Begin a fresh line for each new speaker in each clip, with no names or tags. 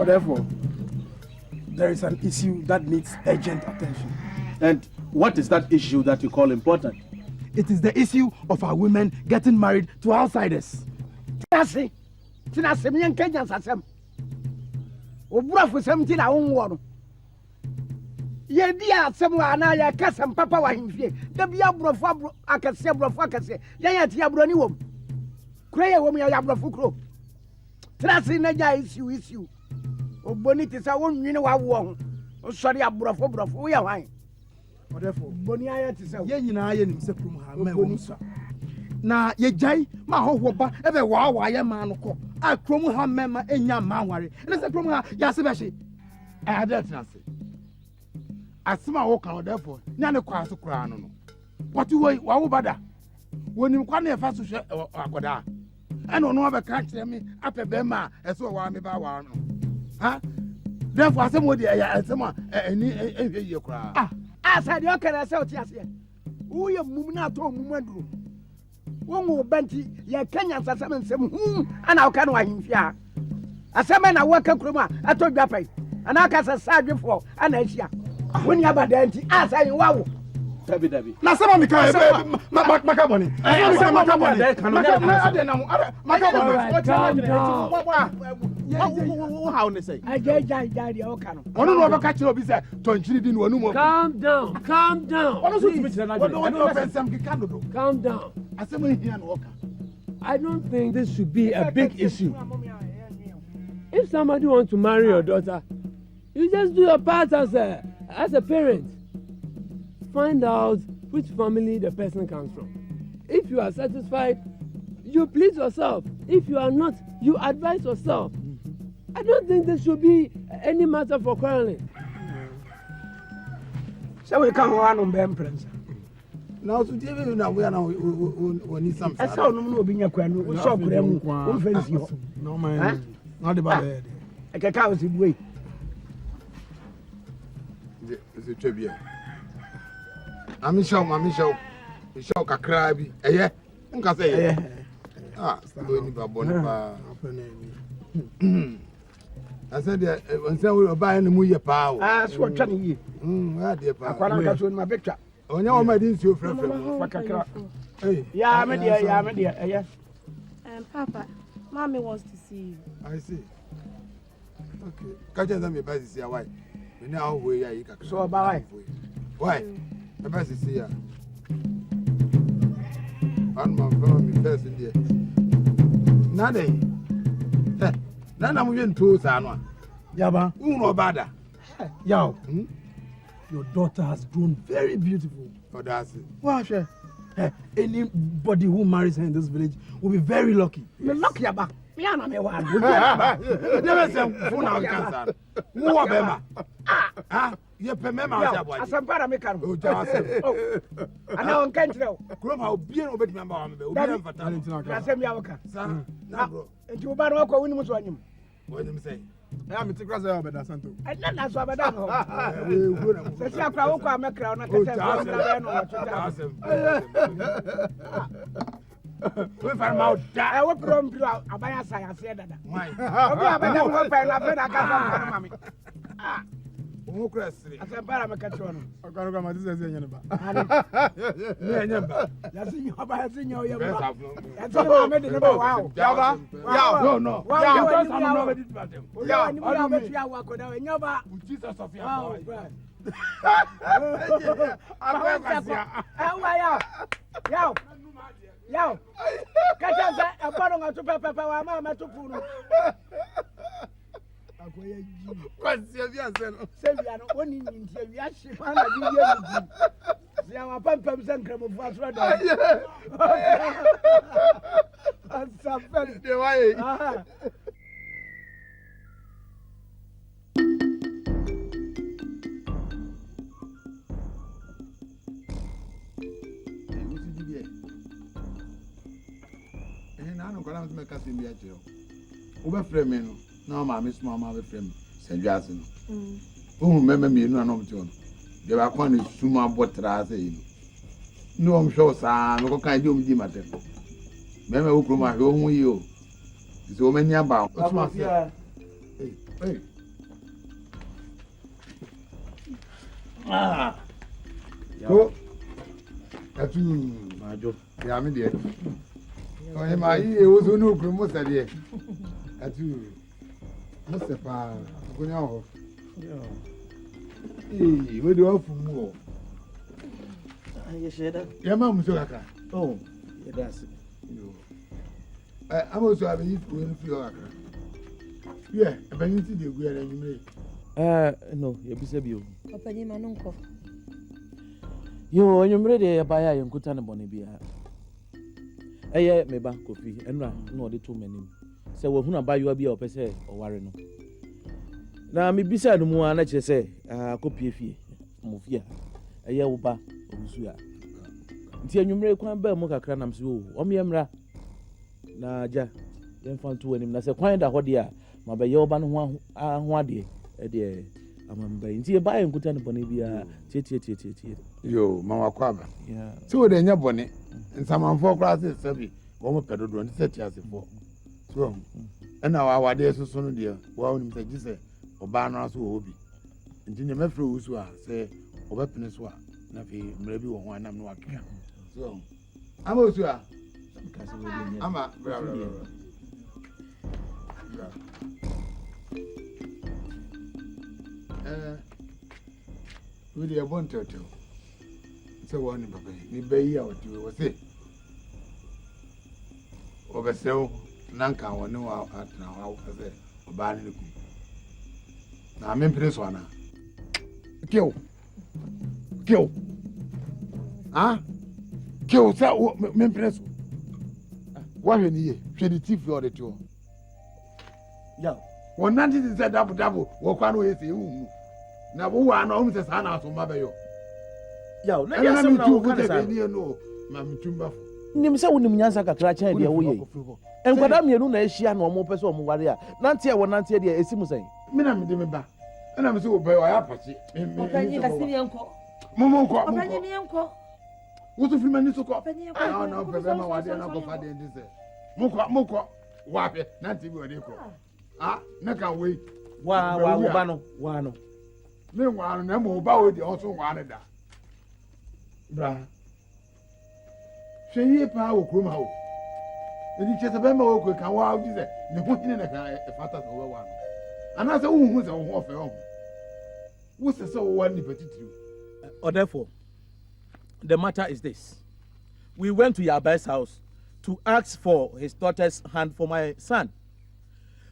But therefore, there is an issue that needs urgent attention.
And what is that issue that you call important?
It is the issue of our women getting married to outsiders.
Tinasi mi Kenyan sasem. Obura for 17 a won. Ye dia asem wa na ya kasam papa wa himfie. Da bia brofo akase brofo akase. Ya tia bro ni wom. Kure ye wom ya brofo kro. Tinasi na ja issue. Oboni ti sa won nwini wa wo ho. O sori abrofo wo ya hwan.
Therefore,
boni aya ti sa.
Ye nyina ye nim se krum ha me wo musa. Na ye jai ma hoho ba ebe wa ye ma no ko. A krum ha me ma enya ma nware. Ne se krum ha ya se be hye.
I don't know. Asima wo kan therefore. Nya ne kwa so kura no no. What you wa wo bada. Wonim kwa na e fa so hwe akoda. E no no be ka kire me apɛ be ma eso wa me ba wa no. Ha? Therefore asem wo de ya asem a ani ehwe ye kura.
Asa de okere se oti ase. Wo ye mum na to mum aduro. Wo ngo banti ye Kenya sasem nsem ana oka no ahimfia. Asem na wo ka kuroma ato dwapai. Ana aka sasa adwefo ana ahia. Woni abada anti asa yin wawo.
Dabi.
Na sama mi ka makaboni.
How they say?
Calm down. Calm down. I don't think this should be a big issue. If somebody wants to marry your daughter, you just do your part as a parent. Find out which family the person comes from. If you are satisfied, you please yourself. If you are not, you advise yourself. I don't think there should be any matter for quarreling.
So we can't run on them, Prince.
Now, to tell you now, we are now, we need something.
I saw no being a queen. We saw them.
No, man. Not about it.
I can't count it. Wait.
It's a tribute. I'm Michelle Kakrabi. Eh, nka say eh. Ah, so ni ba boni pa. I said when say we buy any mu ye pa o.
Ah, so twa ni yi.
Ah, dey pa.
Akwara ka so ni ma picture.
Onya o ma din si o frefre mu.
Fa kakra. Eh, ya me dia, eh.
Papa, Mommy wants to see you.
I see. Okay. Catch them me buy this here why? We now we ya you kakra.
So about
why? The best is here. I'm from me first in there. Nade. Nana mu yen to sa no.
Yaba.
Uno bada.
Yo. Your daughter has grown very beautiful.
Oh, that's it.
Wow, sure. Anybody who marries her in this village will be very lucky.
Me lucky Yaba. Me ana me wa.
Never say phone out cancer. Who obema? Ah. Ye pemema o jabo.
Asampara me kan.
O jabo.
Ana on kan tire o.
Kroma obi en obedi member wa me. Obi en fata.
Na sem ya woka.
Sa. Na bro.
Enti wo ba no ko woni mu so anyim.
Wonim say.
I am to cross the Abeda Santo.
Na na so abeda no. Se si akra wo ko amekra ona kete na no we find out that I will prom abaya say dada. Why? Obi abeda wo pa na fe na ka fa mama. Ah.
Who crassi?
Asempara me katro no.
Okaro ma this is enye ba.
Me enye ba.
Ya sinyo abaya sinyo ye ba. Ya sinyo me de ba wow.
Yaba. Ya. No.
Ya
because I'm not ready to them.
Ya ni ya me tua wa ko da enye ba.
Jesus of your
boy. Yo. Kacha sa abaro ngatu pepe wa ma matupu no. Akoye ji.
Kwasi avia seno.
Sevia no oni nyinti avia hye ana di ye ni. Sia wa pampam sankramo fu asura da. Asafen
de waye. No, I'm going to make a similar job. Over Fremen, no, my miss Mamma, friend, St. Jason. Who remember me, no, no, John. They were going to summa botra. No, I'm sure, sir, no kind of matter. Remember who come my home with you. It's so many about. Hey,
Ah.
Go. Atu.
Majo.
Ya me de. Oh, my, it was no promote there. Atu. Must pa. Go now. Eh, we do off more.
You share that?
Ya ma muso aka.
Oh, yeah, that's it.
I'm also having it going to your aka. Yeah, but you see the go and you
No, you be said you.
Papa ni manunko.
Yo, you ready buy a young bonny beer. Me bank coffee, and no, the 2 men. So, we're going to buy you a beer or per or warren. Now, me beside the more, let's say, copy fee, move here. A year uba, Usuya. Until you make one bell mocha cranam so, Omiamra. Na ja, then found 2 and that's a quiet a hodia, my by your ban one day, a dear. I'm a buy and good and bonibia,
Yo, Mama Quaba.
Yeah.
So then your bonnet, and some 4 classes, Sabi, one pedal run 30 years before. So, and now our days so soon, dear, well, you say, or Barnas who be. And in the metro, say, or weapons were, nothing, maybe one I'm not. So, I'm also. I'm a really a bon turtle. So one, Papa, you bay out to was it. Over so, Nanka or no out now, as a banning. Now I'm in place one. Kill. Huh? Kill, sir, Memphis. What in here? Twenty thief or the two.
Yeah.
One 90 is a double, walk on with you. Now, who are no homes as Hannah from Mabayo?
Yeah,
And I'm too good as I know, Mammy Tumba.
Nimsa Unimianza Cracha, dear way. And what I'm your Shia no more person, warrior. Nancy, I will not say, dear, Simu say.
Minam Dimba. And I'm so by Apache.
Papa ni kasi unko.
Momo,
Papa ni unko.
What's the few to call?
I
don't know, Papa, why they're not go for this. Moko, Wape, Nancy, where they call. Ah, Naka wait.
Wano.
Meanwhile, no more about also wanted that. Bra. Say ye power, Krumao. And you just a bemo quick and wow, you say, the putting in a fatter over one. And I said, who's a warfare? What's the so one particular?
Or therefore, the matter is this. We went to Yabe's house to ask for his daughter's hand for my son.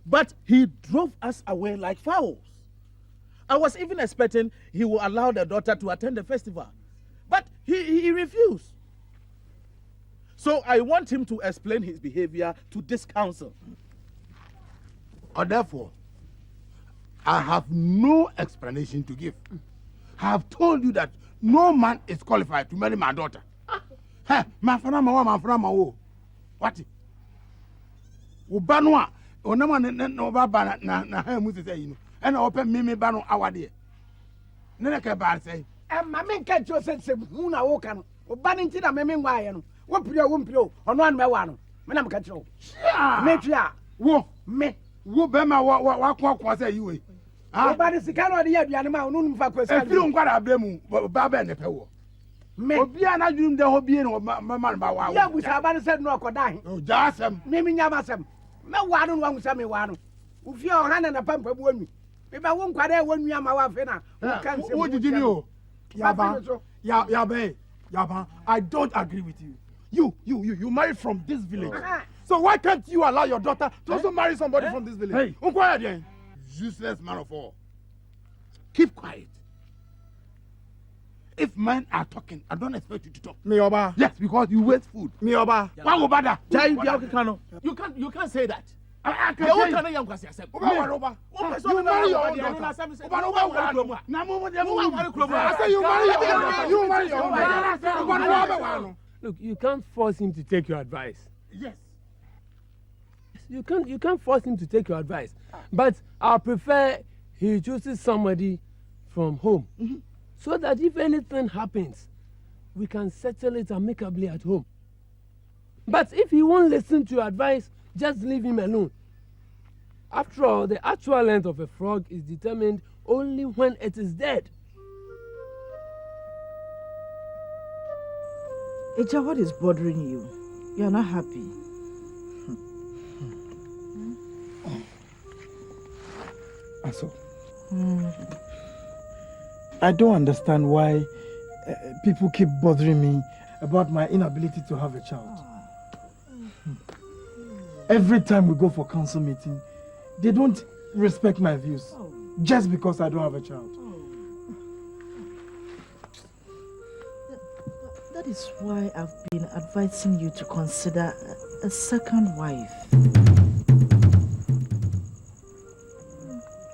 But he drove us away like fowls. I was even expecting he would allow the daughter to attend the festival. But he refused. So I want him to explain his behavior to this council.
Or therefore, I have no explanation to give. I have told you that no man is qualified to marry my daughter. Hey, my friend, what? Ubanwa, Onama no baba na Musi say, and open Mimi Bano awadi. Nenaka bar say,
And my men catch your sense of Muna Wokan, or banning to the Memin Wayan, Wumpio, on 1 by 1. Madame Catcho. Metria,
wo,
me,
wo bema what was a you?
Ah, but it's the kind of the animal, no for
If you don't got a blame, Baba and the Pewo.
me.
Be an adjunct the hobby and my man by one.
Yeah, we have said no, could die.
Oh, Jassam.
Naming Yamasam. No one wants some one. If your hand and a pump of women. If I won't quite there when you are my wife,
What did you know?
Yaba, Yaba, I don't agree with you. You married from this village. So why can't you allow your daughter to also marry somebody from this village?
Hey, quiet then. Useless man of all. Keep quiet. If men are talking, I don't expect you to talk.
Me Oba.
Yes, because you waste food.
Me Oba.
Why would bother?
You can't say that.
I
The
can
old
say.
Tana Young was yourself.
Oba. You marry your own daughter. Oba. Now, I say you marry your own daughter. You marry your own daughter.
Look, you can't force him to take your advice.
Yes.
You can't force him to take your advice. But I prefer he chooses somebody from home. So that if anything happens, we can settle it amicably at home. But if he won't listen to your advice, just leave him alone. After all, the actual length of a frog is determined only when it is dead.
Eja, what is bothering you? You are not happy.
Aso. I don't understand why people keep bothering me about my inability to have a child. Every time we go for council meeting, they don't respect my views just because I don't have a child.
That is why I've been advising you to consider a second wife.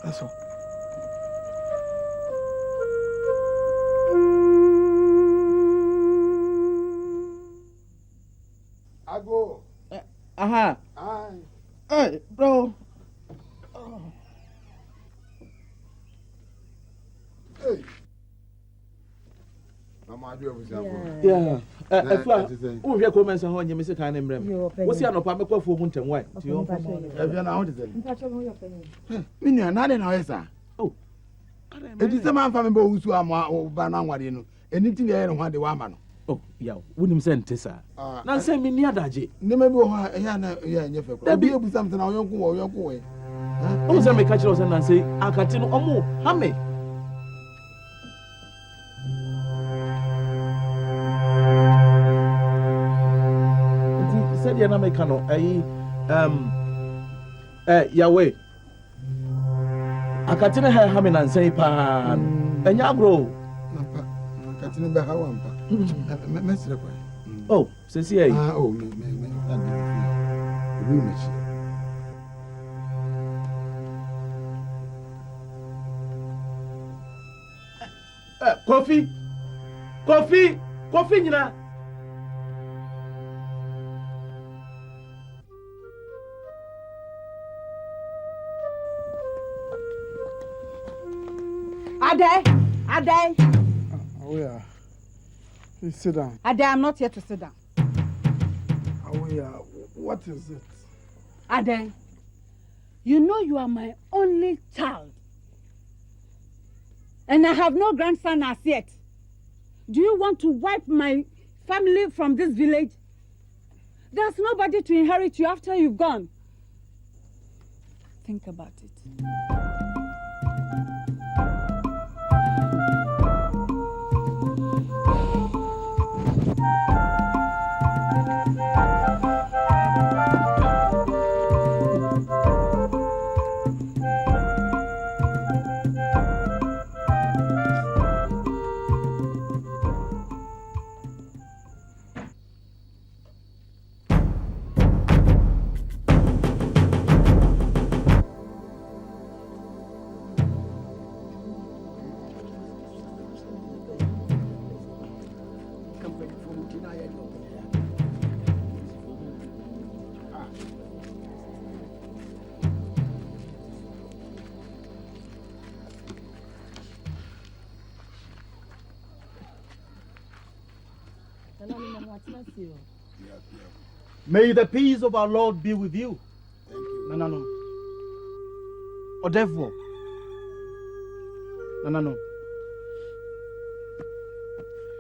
That's all.
I go.
Aha. Hey, bro.
Hey. Mama, do you
Yeah. Who hear comments on you, Mr. Kane Brem? What's your no papa for Hunter? Why?
If you're not to Minya, not in our sir. Oh, it is a man from who's who are or Banawadi. Anything there and one the woman.
Oh, yeah, wouldn't send Tessa. Now send me near Daji.
Never go, there be something on your go or your boy.
Oh, some catch us and say, I can't tell no more. Hammy. Said the Americano, Yahweh. I can't tell her Hammy and say, Pan, and Yagro. Oh, says he.
Oh,
Coffee, you know.
Ade.
Oh, yeah. Please sit down.
Ade, I'm not here to sit down.
Oh, yeah. What is it?
Ade, you know you are my only child. And I have no grandson as yet. Do you want to wipe my family from this village? There's nobody to inherit you after you've gone. Think about it.
May the peace of our Lord be with you.
Thank you.
No. Or therefore. No.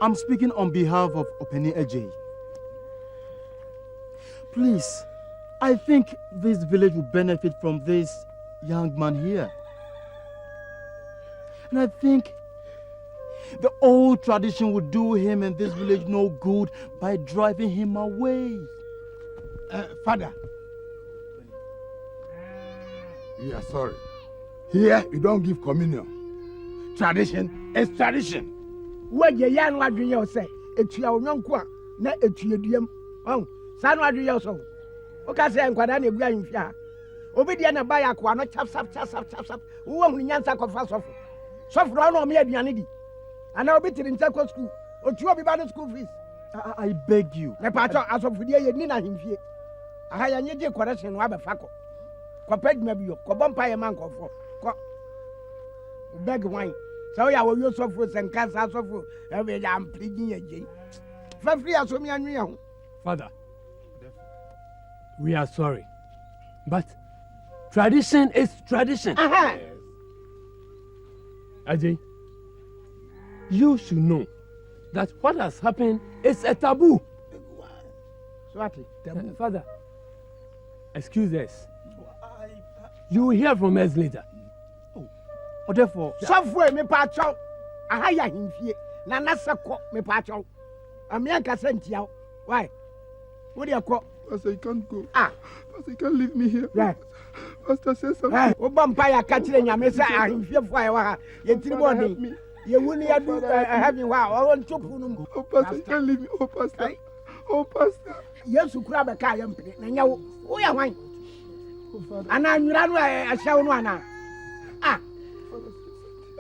I'm speaking on behalf of Openi Ejay. Please, I think this village will benefit from this young man here. And I think the old tradition would do him and this village no good by driving him away.
Father, we are sorry. Here, you don't give communion. Tradition is tradition.
Where you yan what you say? It's your young qua, not it's your diem. Oh, son, what do you so? Okay, say, and Quadani Guyan Fia. Obedient by a quano, chap. Who won't answer confess of? Soft run on me at Yanidi. And I'll be in Taco school, or 2 of school fees.
I beg you.
The part as of the Nina him here. I had a new correction, Wabafako. Compared maybe your Cobumpire man for beg wine. So I will use of fruits and cats out of fruit. Every damn pleading a jay. For free as me and me.
Father, we are sorry. But tradition is tradition. Ajay, you should know that what has happened is a taboo.
Swati.
Father, excuse us. You will hear from us later.
Oh, therefore, software me pacho. Ahaya himfie. Na nasako me pacho. Amianka sentia. Why? What do you call?
Pastor, you can't go.
Ah.
Pastor, you can't leave me here.
Right.
Pastor, say something.
Obampaya catching Yamesa ahimfie for ya. Yetiri morning. You wouldn't do having wow. I want to put
Oh, Pastor, you can't leave me. Oh, Pastor. Oh, Pastor.
Yes, you grab a car and play. Now, who are wine? And I'm a shower one. Ah,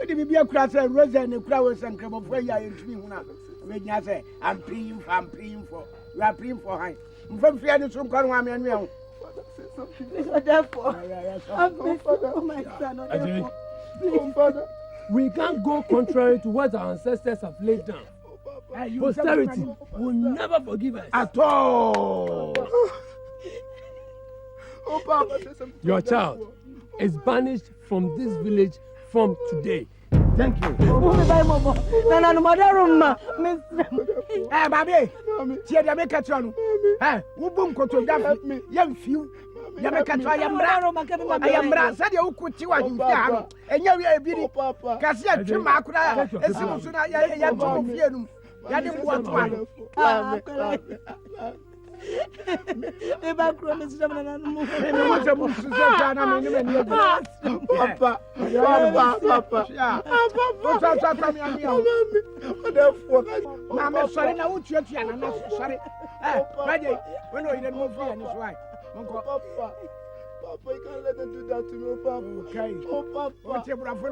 it will be a class and rose and a crowd and come of where you are in me. When I say, I'm praying for, you are praying for high. From fear to some one and me.
Therefore, oh my son,
please, Father. We can't go contrary to what our ancestors have laid down. Posterity will never forgive us.
At all.
Oh, Papa,
your child is banished from this village from today.
Thank you. Hey, baby. See the make it on. Hey, who boom koto dafi? Young few. You make it. I am bra. Said you could see what you are. And you are beauty. Cassia, Chima, Kura, as soon as you are two of you. You didn't want one.
Eba promise them and move.
Papa. Yeah.
I'm sorry now. Sorry. Ready? When you didn't move here, and it's right.
Papa, you can't let them do that to me, Papa.
Okay.
Oh, Papa.
What's your brother?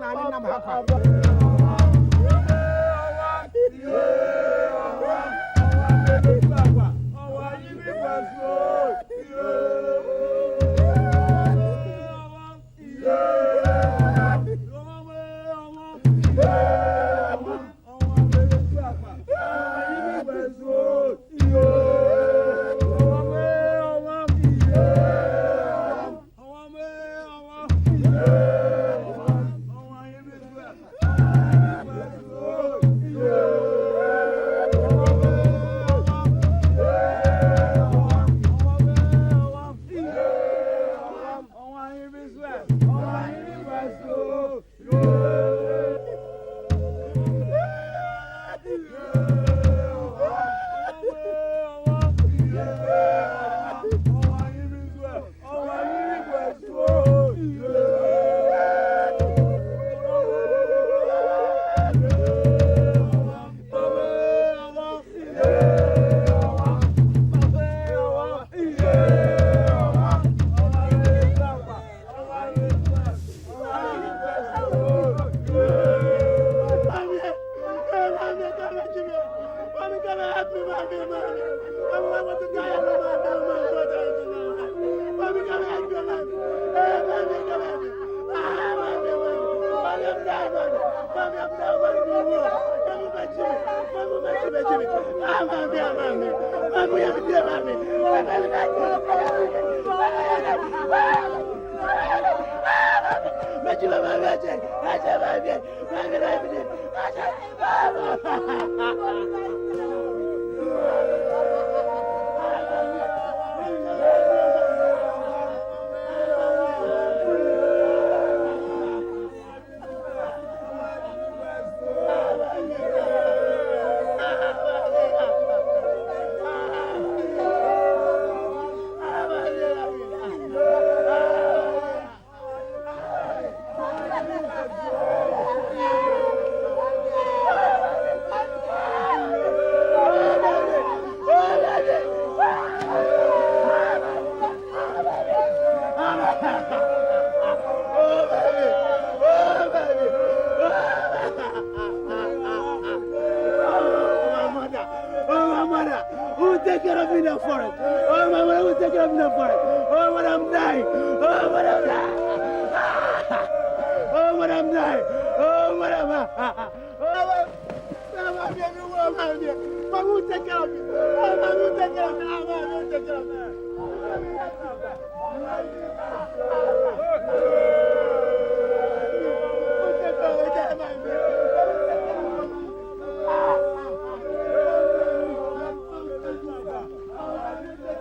I didn't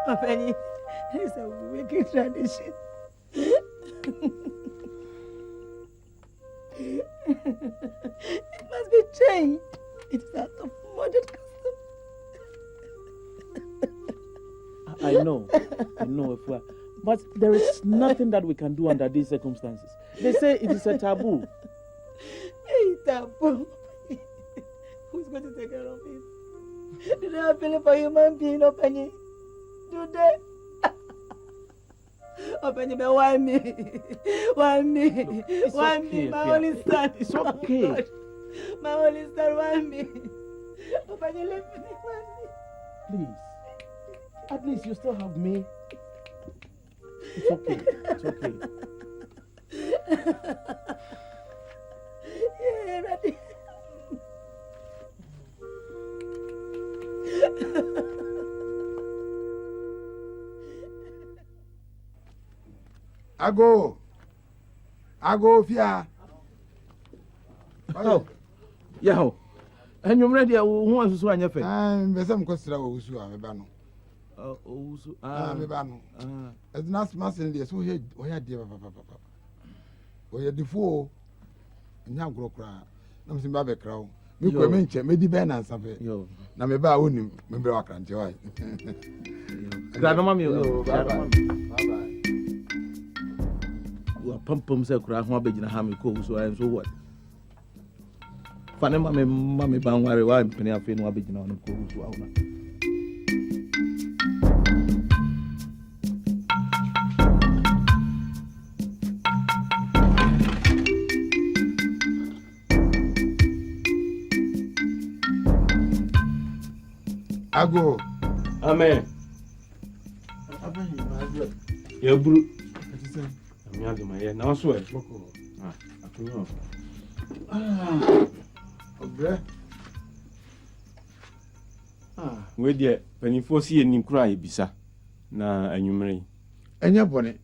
Penny, it's a wicked tradition. It must be changed. It is out of modern custom.
I know, Efua. But there is nothing that we can do under these circumstances. They say it is a taboo.
Hey, taboo. Who's going to take care of it? Do they have feeling for human being, Penny? Do they? Penny, but why me? Why me?
Look,
why
okay,
me? My
Fia.
only son.
It's okay.
Oh, my only son, why me? Penny, leave me. Why me?
Please. At least you still have me. It's okay. It's okay.
Yeah, ready.
Ago, Fia.
Oh, yeah. And you're ready. Who wants to answer?
I'm some question. I'm Bano.
Also,
I'm Bano. As not massing this, who had dear papa. Where you're the fool. Now grow cry. I'm Zimbabwe crow. You could mention maybe Ben and something.
Yo,
now maybe I wouldn't remember I can't joy.
Grandma,
bye bye.
Pum say cry, one big in a hammy cool, so I am so what? Funny, mammy, bang, why penny of fin, one big in on the cool, so
Ago.
Amen. Yeah, bro. I'm not my head. Now, swear. Where dear, when you foresee a new cry, Bisa. Na enyumere.
Enya bone.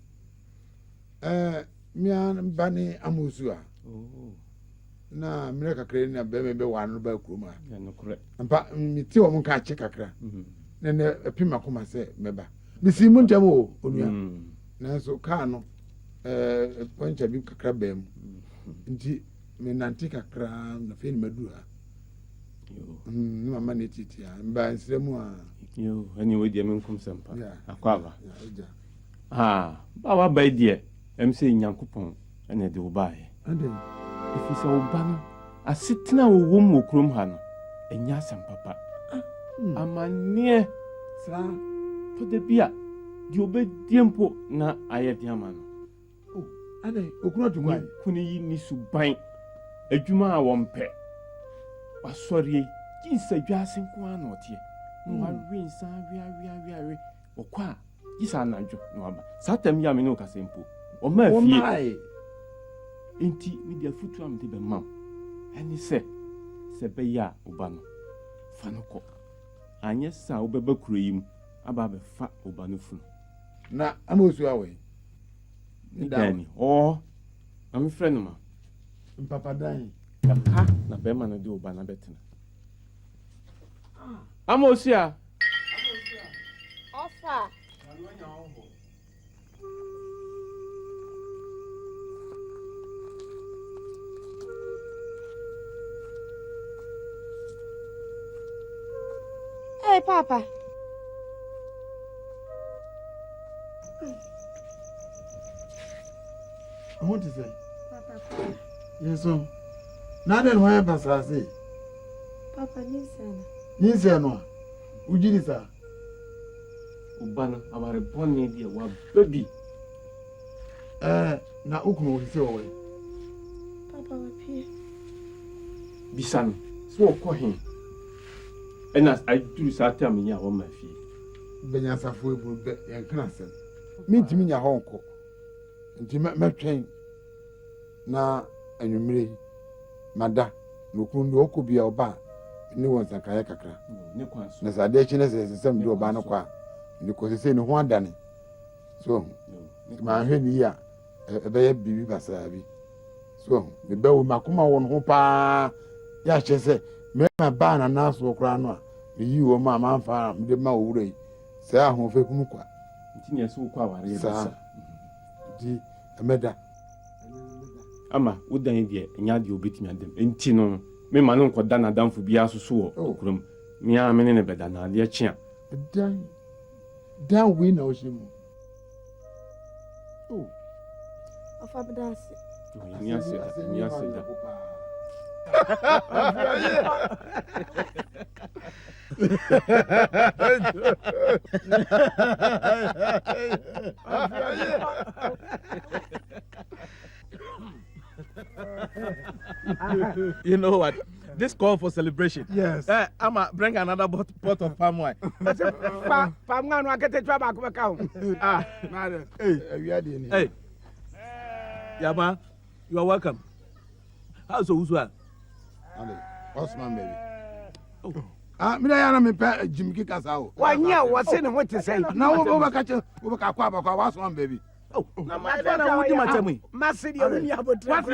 Mian bani amuzua.
Oh.
Na mire kakra na be me be wanu ba kuruma.
Ya no correct.
Ampa mi ti o mun ka che kakra. Na na epima koma se meba. Mi si mu ntem o onua. Na so ka no poncha bi kakra ba mu. Nti me nanti kakra na fe ni madura. Yo. Mama ne titi a mba nsremu a.
Yo, anyway dear men come sampa. Akwaba.
Ya.
Ba wa ba dear. Em say Nyankopon ene de obae.
Ande.
If is oba no asetena wo wom okrom ha no enya asem papa. Amane
Sa
to de bia di obediempo na ayedi ama no.
oh ade okuro to gwai.
Kuni yi ni suban adwuma a wompe. Wasori kinsa dwasen ko anotie. No awensa wi okwa gisa anadwo no aba. Satam ya me no kasempo. O ma fie. Enti media futu am de be mam. Eni se be ya oba no. Fa no ko. Anye sa obeba kuro yim aba be fa oba no funu.
Na amosu awe.
Ni dani. Oh. Am friend ma.
Papa dan.
Ha na be ma no de oba na betina. Amosia.
Offer. Hey, Papa.
I want to say.
Papa.
Yes, so. Now then, why pass I say?
Papa, listen.
Listen, no. Ujiri sa.
Oba no amare bonne dia wa baby.
Na ukunu uri se owe.
Papa, we pay.
Bisan. So ko hin. Enas aduru sa tam nya wo ma fie.
Benya safo ebu be yan kana sen. Mintimi nya honko. Nti metwen na anwumire mada no kunu okobia oba ni won sakaya kakra.
Ne kwanso.
Na sade chi na sesem do oba no kwa. Ni ko sese ni ho adane. So ma hwe ni ya ebe ya bibi basa bi. So me be wo makoma won ho pa ya chese me ma ba na naso okra no a me yi wo ma manfa me de ma owure Say I won't fake Mukwa.
Yes, who quite
Sir. Di Ameda.
Ama, would the India and Yadi obit me at them. And Tino, me Manon could done a down for Biasu, Okrum, me a man in a bed and dear chair.
Dan we know him. Oh,
Of Abadas.
Yes, yes,
You know what? This call for celebration.
Yes.
I'ma bring another pot of palm wine.
Palm wine, I get a trouble account.
Ah, madam. Hey, we are doing
Hey, Yama, you are welcome. How's the usual?
What's my baby?
Oh.
Me I me pe Jim Kikas out.
Why, yeah, what's in what to say?
Now over catch over Kakwa, what's one baby?
Oh, now my father would do my tummy.
Massy, you have a travel.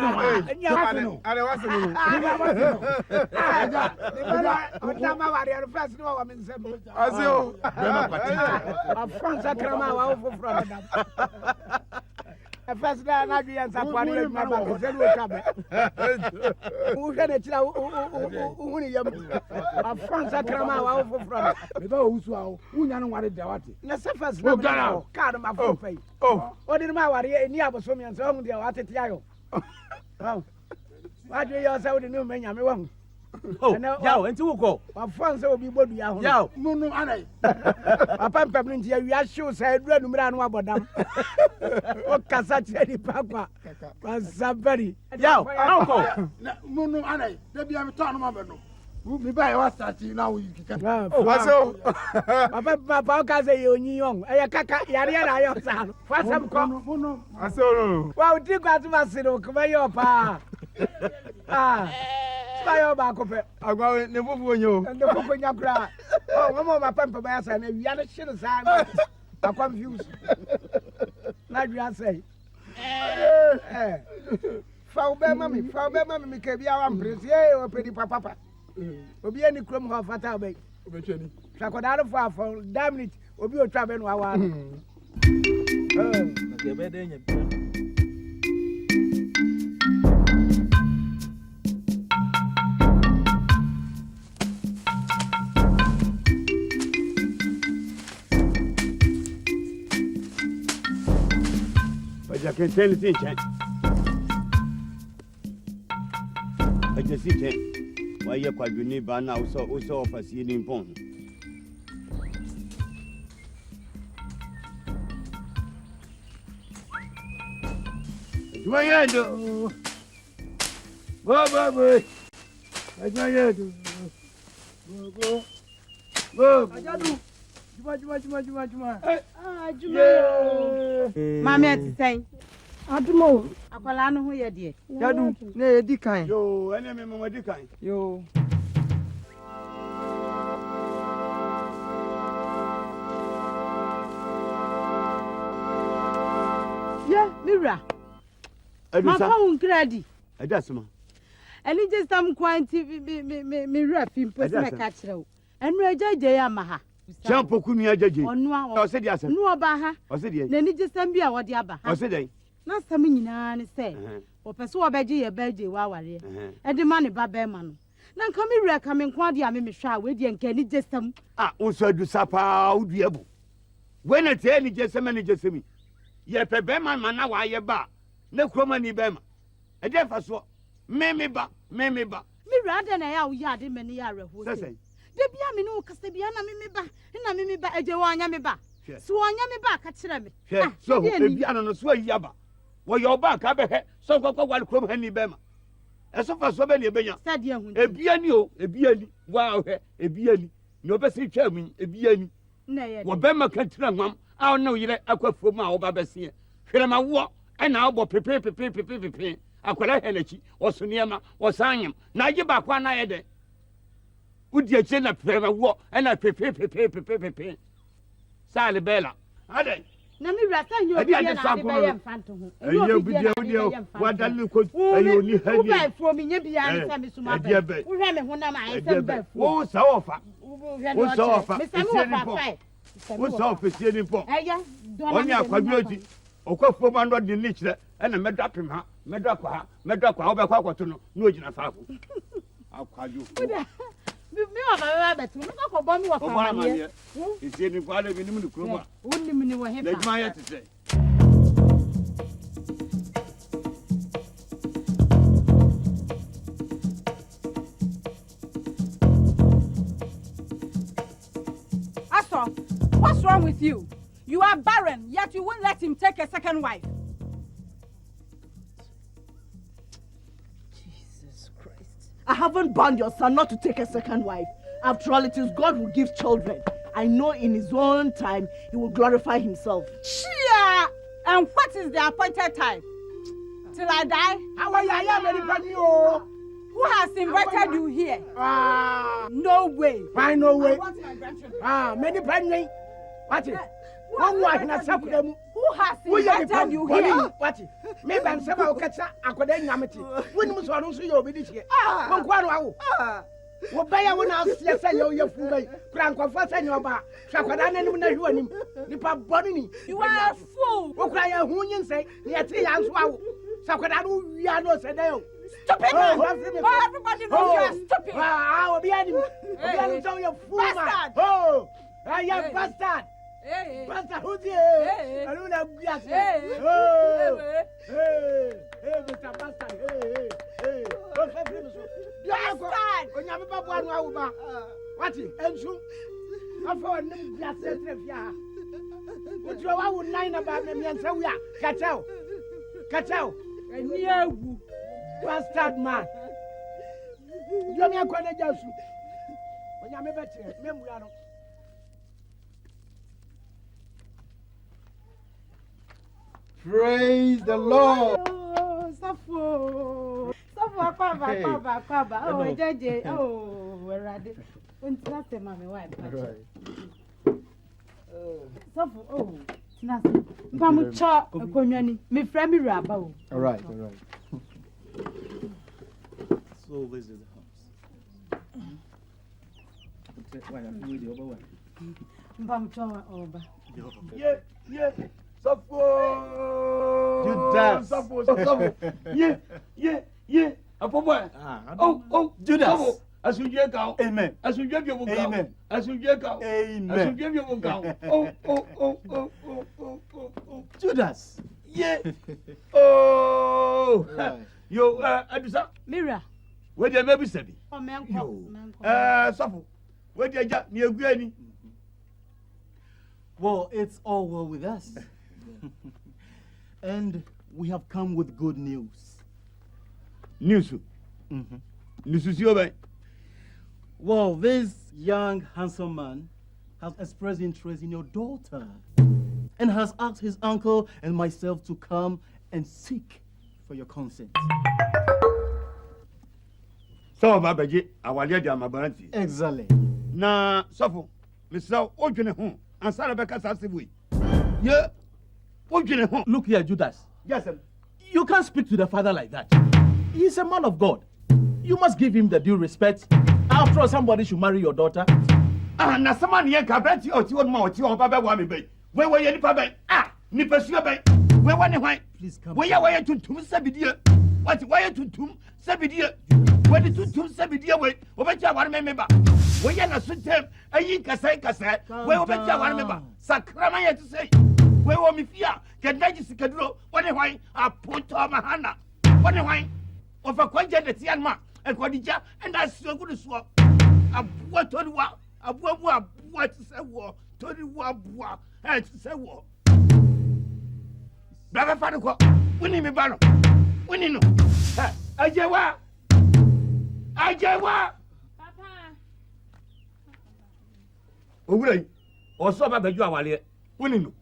First day, I agree and support my bank. Who had a child who of France, I come out from who know what it was. Let's first look at card my phone pay. Oh, what did my worry? And you have a swimming and so on the water. Oh, why do you say the new man? I'm wrong.
Oh, now, and to go.
My friends will be body out.
Yo,
no, Anna.
A pump up into your shoes, I read Muran Wabadam. What Cassachi Papa was somebody.
Yo, uncle.
No, Anna. Maybe I'm talking about no. We buy our starting now. You can.
Oh, my Papa say you young. I can't Yariana, son. For some come.
I saw.
Well, do you got to Massimo? Come your pa. Ah. Fire back of it. I'm going to move on you. And the book when you cry. Oh, one more my pamper bass and you had a shit aside. I'm confused. Like you say. Foul mammy, can be our empress. Yeah, or pretty papa. Will be any crumb of a tablet. Chacoda far for damn it, will be a travel while.
I can tell you, Chan. I just see Chan. Why you quite unique by now, so also of a seeding pond.
Do I do? Boy. I do. Go. Juma.
Ah, Juma. Mammy at the same. I do know. I call on who you did.
Yadu, nay, Dickan.
Yo, enemy, Mamma Dickan.
Yo.
Yeah, Mira. My phone ready.
I does, ma.
And it just some quantity me ref in put my catch row. And Raja Jayamaha.
Champo Kumia Jaji.
Or no,
I said yes.
no Baha.
I said yes.
Then it just send me a what the other.
I said,
not something in say. Or pursue a beji a beji wawari. And the money babeman. Now come here, coming quadi, I may try with you and can it just some.
Ah, also do supper, would be able. When I tell you just a minute, just me. Ye pe bema mana wa ye ba. Ne kroma ni bema. E dey fa so. Me ba.
Me rather na ya wo ya de mani ya reho.
Say.
De bia me no kasa bia na me ba. Na me ba eje wa anya me ba. So anya me ba ka kire me.
So e bia no so yi aba. Wo your ba ka be he. So kokko wal kroma ni bema. E so fa so be ni benya.
Sade hu.
E bia ni o, e bia ni. Wa he, e bia ni. No be se twa mu, e bia ni.
Na ye.
Wo bema ka tira nwam. A no yire akwafuo mu a wo ba besie. Hwere ma wo e na wo pepe. Akwara helechi osuniema osanyem na agi ba kwa na ye de udi eche na pere wo e na pepe sale bela ade
na mi rata nyo bi na de be ye mfanto ho
eyo bi de wadale ko eyo ni hali
wo ba fo mi nye bia ni sa mi suma be wo hwe me ho na ma ai sem be fo
wo sa ofa mi sa mi ofa wo sa ofesie ni po
Eya,
oni akwadwoti okofo ma ndo de ni kire na medo apem ha medo akwa wo be kwa akwato no na ogina faafo akwadwo
me wa baba betu me ko bo mi wa fa ma
esie ni kwa le bi nim ni kuroma
wonnim ni wo he
na juma ya tete
What's wrong with you? You are barren, yet you won't let him take a second wife.
Jesus Christ. I haven't bound your son not to take a second wife. After all, it is God who gives children. I know in his own time he will glorify himself.
Chia! And what is the appointed time? Till I die?
How are you?
Who has invited you here? No way.
Why no way?
I want my grandchildren.
Many pregnant. What is? Who has
invited you here?
What? Me ban sema oketsa akoda nyameti. Woni so no so ye obi dihie. Won kwa no awo. Wo baya wona asia sa ye ye fu bai. Kura nkofo sa nyoba. Hwakoda nanim na hwe anim. Nipa boni ni.
You are a fool.
Wo kura ye hu nyinsai. Ne yete ya nso awo. Sakoda no wia no se dey o.
Stupid man! Everybody knows you are stupid!
Obi anim so you fool man!
Bastard!
Oh! Yeah, bastard! Bastard, who's here? I don't know what Hey, Mr. Bastard! Hey! Bastard! When you have one hour, what is it? I'm for a name, just a trivia. What you are with 9 about me and so we are. Catch out! And you. Bastard man. You me akwa na jasu. Onya me betre, me mura no.
Praise the Lord.
Oh, Safo. Safo kwaba. Oh, jeje. Oh, werade. Untina se mama wife. Right. Safo, oh. Tinase. Mpamu cha akonwani. Me frɛ me raba o.
All right.
So this is the house.
Mpamu cha oba.
Yeah. Safo.
Judas.
Safo. Yeah. Apobo. Oh,
Judas.
Asunje ka.
Amen.
Asunje bi obuka.
Amen.
Asunje ka.
Amen.
Asunje bi obuka. Oh.
Judas.
Yeah. Oh. Yo, Adusa.
Mira.
Where the baby sabi?
Oh, menko.
Safo. Where the ja ni egu ani?
Well, it's all well with us. And we have come with good news.
News? News is your.
Well, this young, handsome man has expressed interest in your daughter and has asked his uncle and myself to come and seek for your consent.
So, Babaji, our lady, I'm a baranti.
Exactly.
Na, Safo, Mr. Ojene, and Sarah Becca Sassibui. Yeah, Ojene.
Look here, Judas.
Yes, sir.
You can't speak to the father like that. He's a man of God. You must give him the due respect. After all, somebody should marry your daughter.
Na someone here can bet you or you want to Baba Wami Bay. Where were you, Papa? Nipper Bay. Where one white?
Please come.
Where are you to Sabidia? What wire to Tum Sabidia? Where did you Tum Sabidia wait? Over your one member. Where you not sit them? A yinka say, where over your one member? Sacramaya to say. Where were me fear? Can I just draw? One wine? I put on my hand. One wine? Of a quadrant at Yanma and Quadija, and that's so good to swap. A what on what? A what to say war? Tony Wabwa, and to say war. Brother Father, winning me battle. Winning. Ajawa. Papa. Owurɛ ɔsɔ ba bɛju awaleɛ woni no.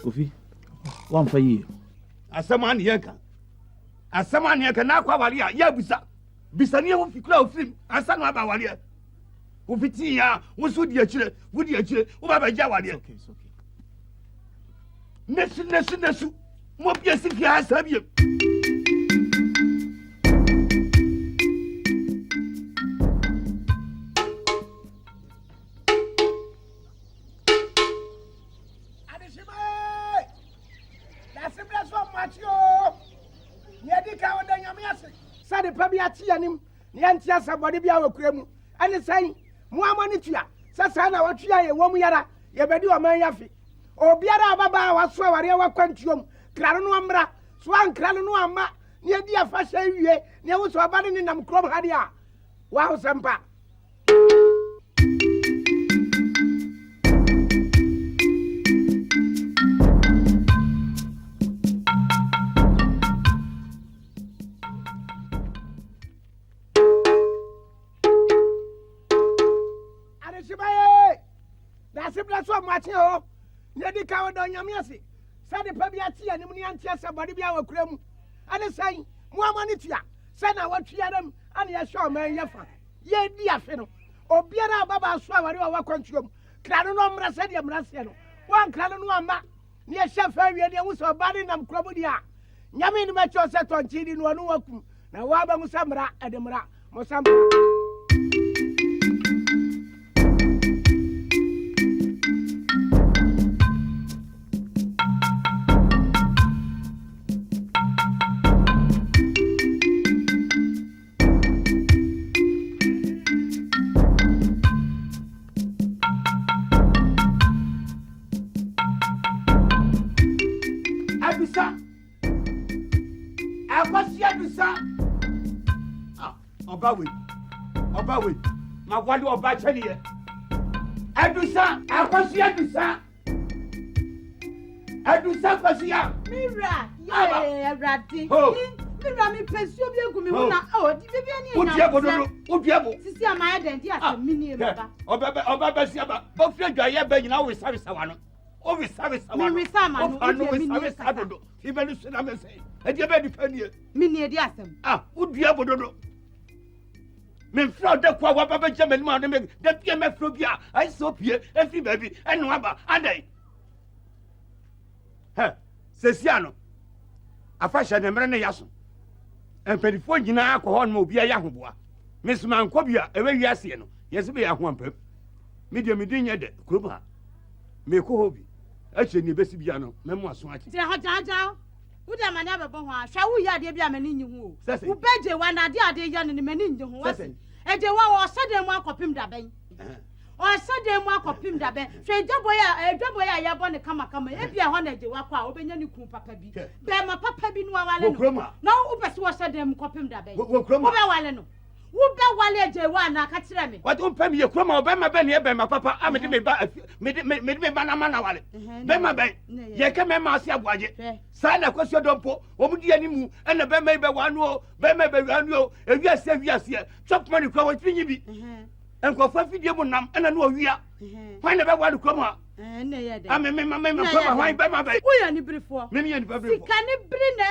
Kofi, one for you.
Asɛm ani yɛ ka na akɔ awaleɛ a yɛ bisa ni wo fikura ofim asa no aba awaleɛ wo fiti ya wo so di akyire wo ba bɛju awaleɛ.
It's okay.
Nesu. Mo bia si fi asa bia.
Sade pa bi ati anim ne antia sabode bi awakura mu ane san mu amane tua sasa na watua ye wom yara ye bedi o man yafi obiara ababa waso aware wakwantuom krano no amra so ankrano no amma ne di afa hye wie ne wo so abane ne nam krom hade a wa ho sempa So much ho yedi ka wodo nyame ase sade pa bi ati anim ne antia sabode bi awakura mu ane san mu amane tua se na watua dam ane ye hwe man yafa ye di afe no obiara baba so aware wa wakwantuom krano no mra sade mra se no wan krano no amma ne ye hwe fa wie ne wo so bade nam krobo di a nyame ni ma cho se tonchi di no no wakum na wa ba musamra edemra musamra
Obawe, ma wali oba chaliye. Edusa, akwasiya Edusa kwasiya.
Mira, yeah, Raddy. Mira, me pesio bi egu me na. Oh, di bebe ani na.
Obiabo.
Sisi amaya den di asemi baba.
Oba sia ba. Bo fi adwaye ba nyina wo service wano. O we service wano.
Me sama no.
O we service adodo. Fi belu sina me say. E di be di fanie.
Me ni di asem.
Obiabo dodo. Me fro de kwa wa baba jemani ma me de pie me fro bia ai so pie every baby enu aba adai sesiano afasha ne mre ne yaso empedifo nyina akọ no obi ya hoboa me suma nkọ bia ewe wiase no yesi be ya ho ampam me de me din ye de kroba me ko hobi ache ni besi bia no me mo aso ache
tira ho jaja Uda mani abebo ho a hwa wo ya de bia mani nyi ho wo beje wa na de ya ne mani nyi ho wase eje wa wo sade mu akopim da ben o sade mu akopim da ben hwe dwabo ya ya bo ne kama e bia ho na eje wa kwa obenya ni ku papa bi be ma papa bi no wale no na wo pese wo sade mu kopim da ben wo be wale no wo be wale eje wa na ka kire me
what on pem ye kroma o be ma be ne be ma papa a me de me ba na ma na wale be ma be ye ke me ma ase aboaje sa na kwasio dompo o mu di animu e na be ma be wanu o be ma be wanu o wiase chop money kwa wo twinyi bi enko fa fidie mu nam e na no wia hwan na be wadu kroma
na ye de
me kroma hwan be ma be
wo ya ni brifo
me ya ni brifo
sika ni bri na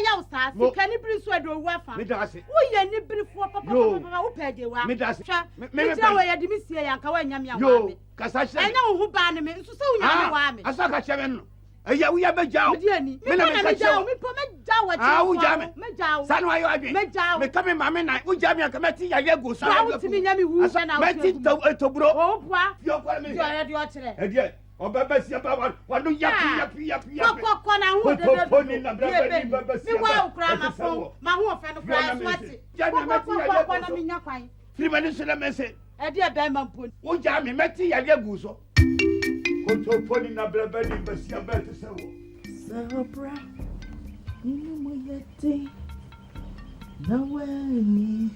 ya usa sika ni bri so do wa fa
me da ase
wo ya ni brifo papa wo peje wa
me da ase
me tira wo ya di mi sie ya nka wa nyame ya wa me
kasa hye
enya wo hu ba ne me nso se wo nyame wa me
asa ka hye me no eya wo ya be jao
me na me jao me po me jao wa chi
wo ja me
jao
sanu ayo adwe
me jao
me ka me mame na wo ja me ka me ti ya ye go sa
wo ti mi nyame hu se na wo
me ti toburo
o bua
yo kwa me
yo ya di o kire
e die obebe sia ba wa no ya
ko na hu de
poni na braba ni baba sia
mi wa ukra ma fo ma hu ofe no kra so ati
ja na me ti ya
ko na mi nya kwan
firi mani so na me se
e die be ma mponi
wo ja me ti ya ye gu so ko poni na braba ni baba sia ba te se wo
Sabra, you mo yeti, na weni.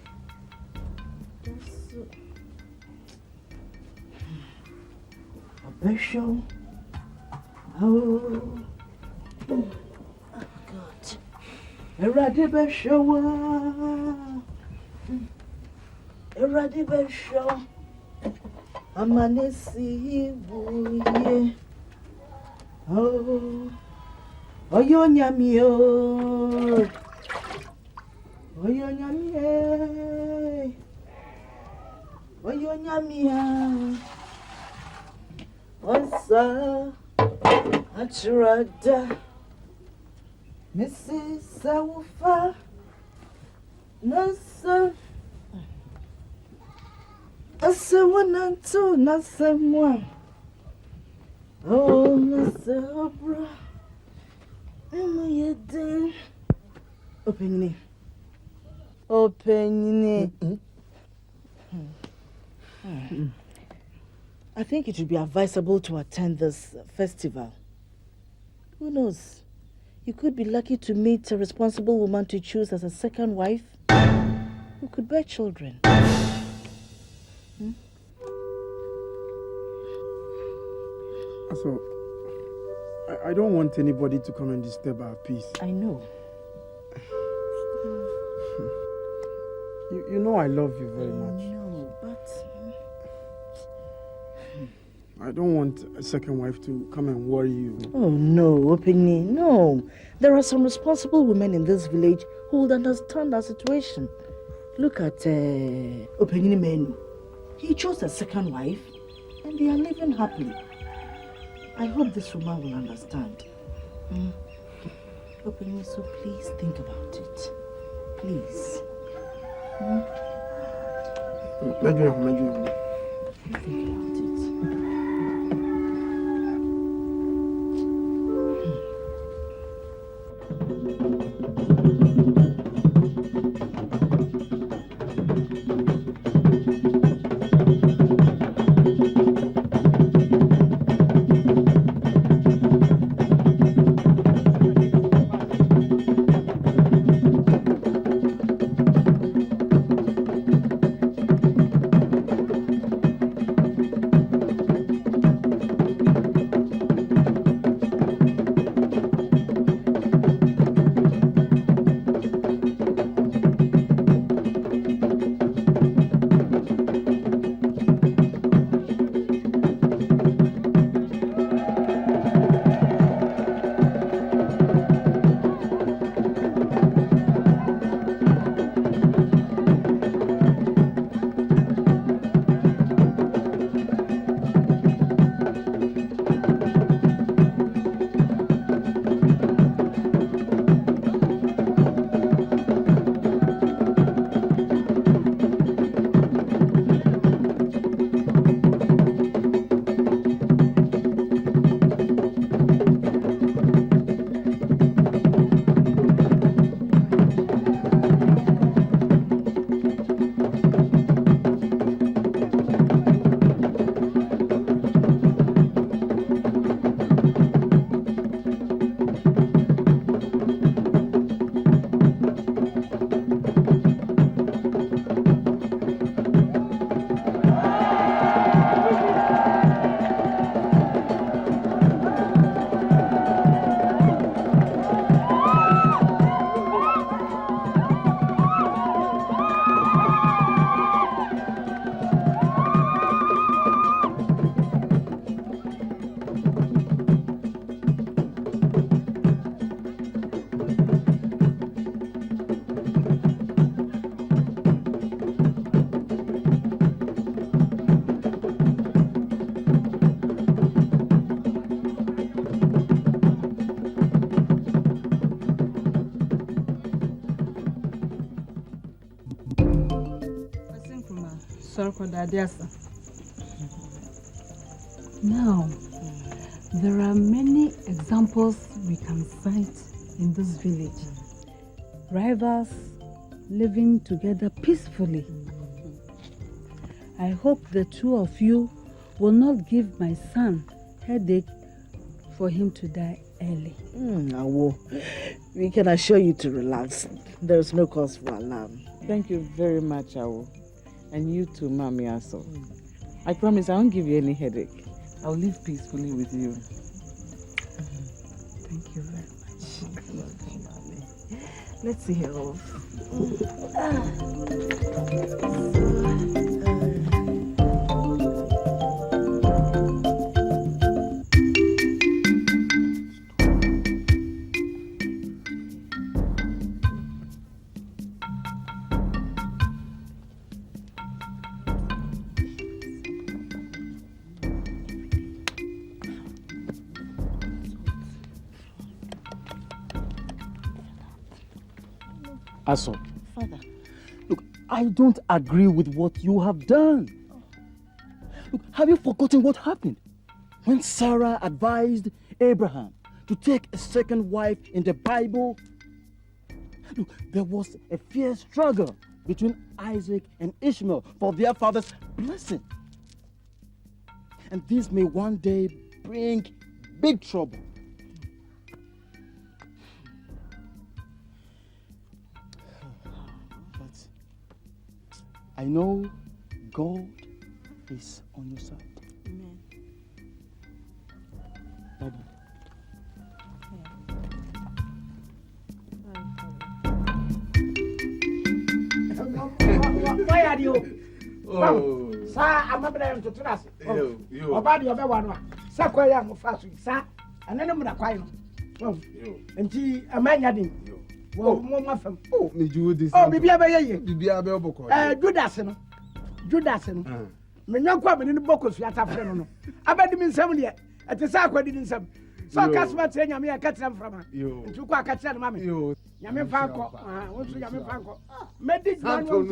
A show. Oh, God. A radical show. A radical show. Amanesi buye. Oh. Oyo nyami o. Oyo nyami. Oyo nyami. Onsa.
Achurada, Mrs. Sawufa, Nasa, Asawananto, Nasamwa, oh, Nasabra, Emayede, open it. I think it would be advisable to attend this festival. Who knows? You could be lucky to meet a responsible woman to choose as a second wife who could bear children.
So, I don't want anybody to come and disturb our peace.
I know.
You know I love you very much.
No, but
I don't want a second wife to come and worry you.
oh no, Opini, no. There are some responsible women in this village who would understand our situation. Look at Opini Menu. He chose a second wife and they are living happily. I hope this woman will understand. Opini, so please think about it. Please.
Think about it.
Now, there are many examples we can cite in this village. Rivals living together peacefully. I hope the two of you will not give my son headache for him to die early.
Awo, we can assure you to relax. There is no cause for alarm.
Thank you very much, Awo. And you too, Mommy, also. I promise I won't give you any headache. I'll live peacefully with you.
Thank you very much.
Welcome, Mommy. Let's see her off.
Aso.
Father.
Look, I don't agree with what you have done. Look, have you forgotten what happened? When Sarah advised Abraham to take a second wife in the Bible, look, there was a fierce struggle between Isaac and Ishmael for their father's blessing. And this may one day bring big trouble. But I know God is on your side.
Amen.
Bye-bye.
Why are you? Oh, sir, I'm not going to trust you. About your one, Sakoya, fast, sir, and then I'm not quite. And she, a man, yadding. Well, more from. Oh, me do this. Oh, maybe I Judasen. Judasen. Me no come in the bocos yet after no. I bet him in 7 years. At the Sakwa didn't some. So Casper saying, I catch them from her. You catch them, mammy. Yamin Fanco, what's Yamin Fanco? Medic Santo,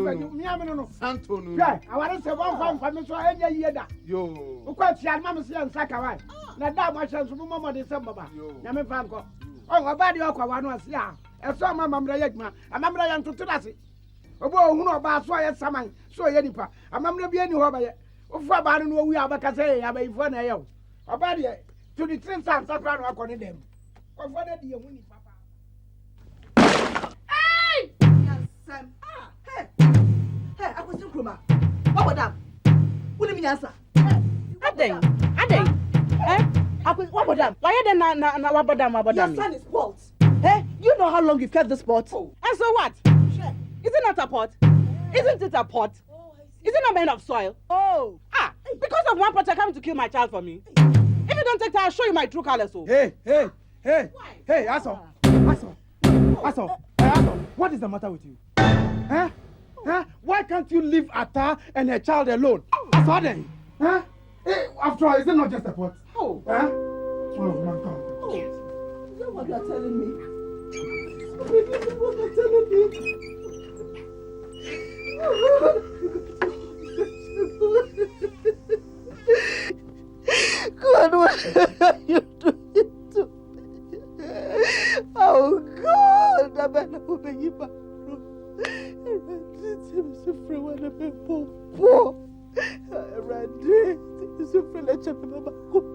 Santo. Yeah, I want to say one from Miss Yeda. You quite young mamma see and Sakawai. Not that much as Mama December. Yamin Fanco. Oh, a body of one was ya. And so Mamma Yagma, a mamma and to Tudasi. A boy who know about so I summon, so Yenipa. A mamma be any over yet. Of what I don't know we are back as I have a phone. A body to the 3 sons of Crown according to them. Of what do you win, Papa?
Yes, Sam. Hey, I was in Kruma. What was that? What do you mean, answer? Ade. What was that? Why are they your son is pot. Hey, you know how long you've kept this pot? Oh.
And so what?
Sure.
Is it not a pot? Isn't it a pot?
Oh,
is it not made of soil?
Oh.
Because of one pot, you're coming to kill my child for me. If you don't take time, I'll show you my true colors. So.
Hey, Aso. What is the matter with you? Huh? Why can't you leave Ata and her child alone? Aso then? Huh? Hey, after all, is it not just a pot?
Oh.
Huh? Oh my God.
Oh. Is that what you're telling me? God, what are you doing to me? Oh God, I'm not going to back. I'm so free when I'm poor. I'm so free let you be my couple.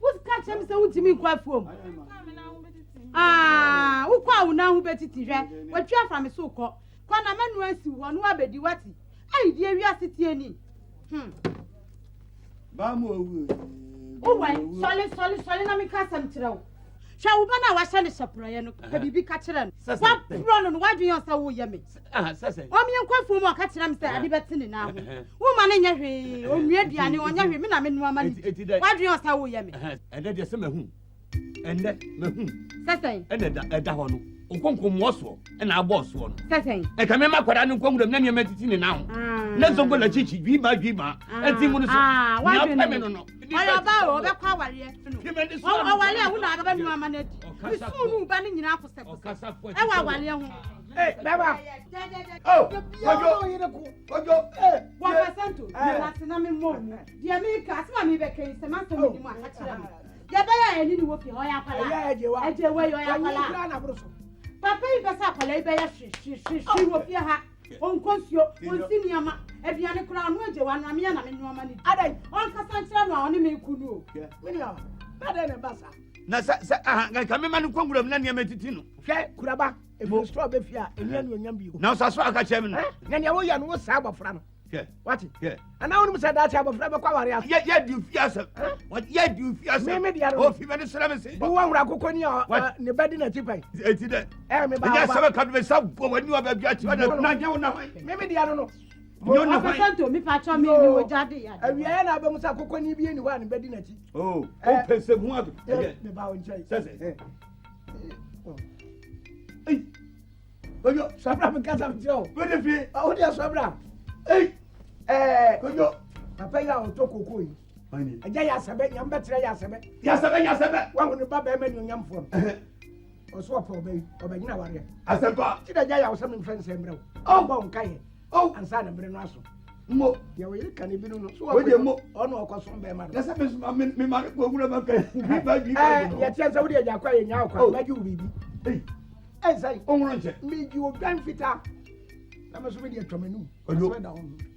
What's catch him so to me quite from? Who call now who betty tea? What you from so called? Quan a man wants to one who abedi what? I dear, we are sitting. Oh, why, solid, I'm a custom to. Shall we now wash and supper? Baby catcher. What run why do you so yummy? I'm young quite for more catching them. I bet now. Woman in your way, or ready, and you want your women. I'm in one money. Why do you so yummy?
And then there's a whom. And then
Sassay,
and a dahon. Uncle Moswell, and our boss one.
Sassay,
I can remember what I don't come with many medicine now. Let's go to Chichi, Viva, and think what is why do you know? I about the power here. Oh, I would not have been managed. We soon banning in our step. Hey, Baba. Oh,
what I sent to that's an amendment. The Americans, Mammy Becker is the master of the market. Yabaya, and you will be Papa, you best up a labor. She will be her own conscio, one senior, if you are a crown, one, I'm young, and no money. I don't want to only make you. We are better than a bassa.
I come in and come with a Nanya Metitino.
Kuraba, if you stop if you are and you
now so I catch him
then you will know Saba from what
yeah
and now you said that about Flabba
yet you fear what yet you fear
maybe
oh female service
who want Rakukoni what the bed in a tip I
never come with some when you have a judge
maybe they don't know
you know to me patch me no jadi ya
and we are na be musa Kokoni bi anyone bed in a tea
oh person who have
the bow in church
says hey
Koyo sabra me kasa mtio
what if you
o dia sabra
hey
Koyo papa ya o to kokoi
ani
aja ya sabe nyam betre ya sabe wa wo ne baba e manu nyam fo o so opa obanyina ware
asempa
ti da ja ya o se me friend se mbrɛ o ba nkae o ansa na mbrɛ no aso
mo
ya wo yiri kan bi no so
wo de mo
ono okoso mbe ma
na se me ma ko wura ma kan bi
ya tia se wo de ja kwa ye nya kwa ma ji ubibi eh sai
onwuro nche
mi ji o gan fita na me so me de atwamanu
odo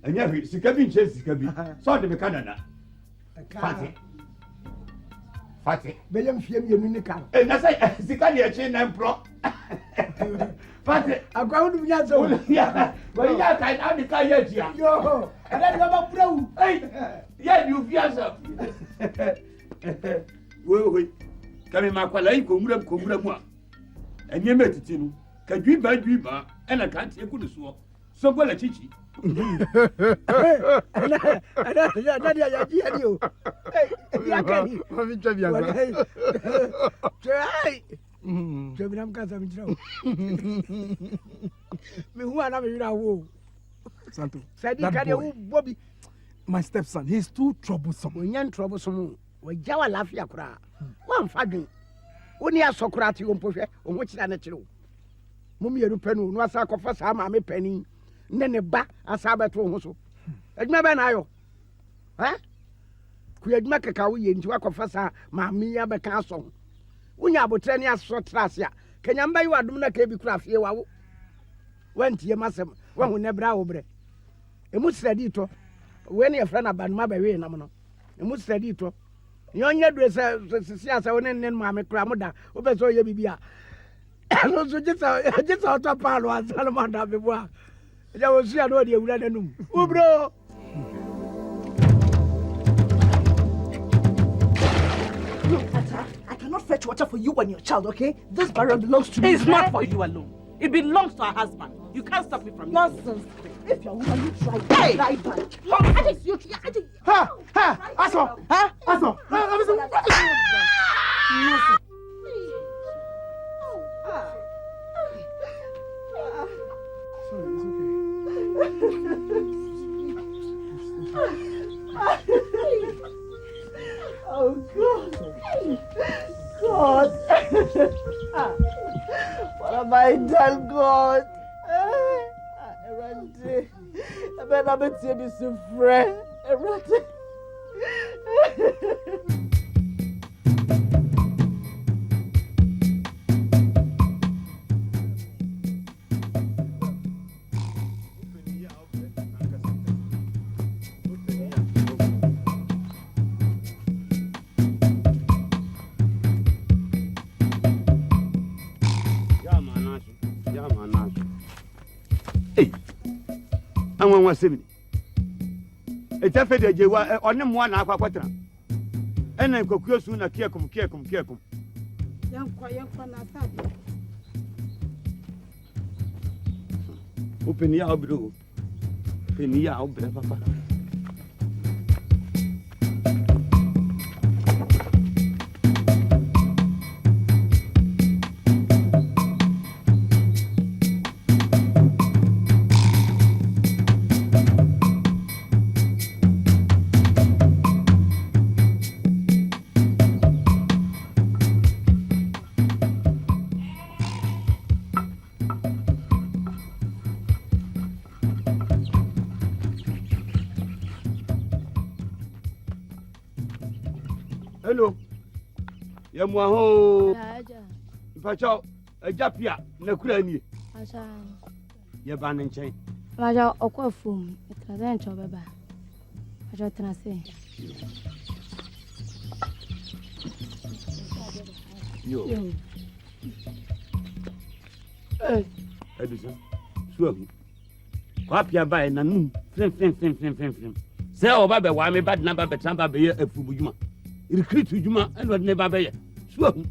anya fi sika bi nche sika bi so de be kanana Fati
beyam fie mienu ni kan
na say sika de eche na mpro Fati
agwa wo dum nya so
ya ya kai na de kai ya tia
yo ada de ba purawu
ya you fear so we kami makwala yi ko ngura mu a enye metiti no ka dwi ba ena ka tie ku so so gola chichi
ana ya ji ani o ya kani
ma mi twa bianza
trai Jebram ka sa mi tro mi hu ana mi ra wo
Santo
sadi ka de wo bobi
my stepson he's too troublesome
onyan troublesome wa jawa lafia kura wa mfadwen oni asokura ti wo mpohwe o ho kira na kire wo mum yeru panu no asa kofa sa ma me pani ne ba asa beto ho so adwuma ba na ayo ku adwuma kaka wo ye nti wa kofa sa ma me ya be ka so wonya abotre ne aso trasia kenya mba yi wadum na ka bi kura fie wa wo wantie masem wa hu ne bra wo bre emu sredi to we ne yefra na banuma ba we nam no emu sredi to nyonya dure se asa wo ne ma me kura mo da wo be so ye bibia no so jisa to palo asalo ma da be bua ja wo sia no de ewura nanum wo bro
I cannot fetch water for you and your child, okay? This barrel belongs to me.
It's not for you alone. It belongs to our husband. You can't stop me from
nonsense. If you're a woman, you try.
Hey!
Try back.
Aso! Sorry, it's okay.
Oh, God. What have I done, God? Erante. I better not be me so friend. Erante.
Anwa sebi etafe de jewa one mo na akwakwatra ena nkokuo su na kiekum
yankwa na sabe
openi ya obro peni ya obra papa Hello. Ya mwaho.
Aja.
Mpacho, ajapia na kura ni.
Aja.
Ya ba nchen.
Aja okwafum, etrabe ncho beba. Aja transe.
Yo. Edison, swim. Kwapia by Nanum, flim. Say, oh, Baba, why me bad number, but some baby a Fubujuma. Recruit to Juma and what never be. Swim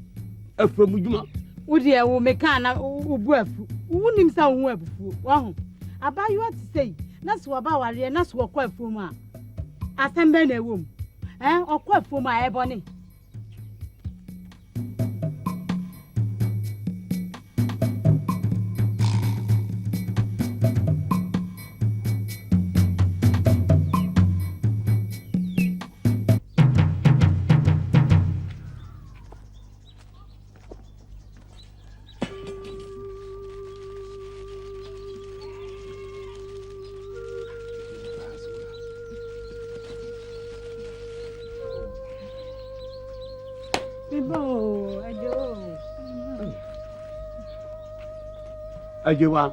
a Fubujuma.
Would you will make an who wouldn't himself web? Wow, about you what to say. That's what about our and that's what quite for my. I send a room, or quite for my ebony.
Ajewa.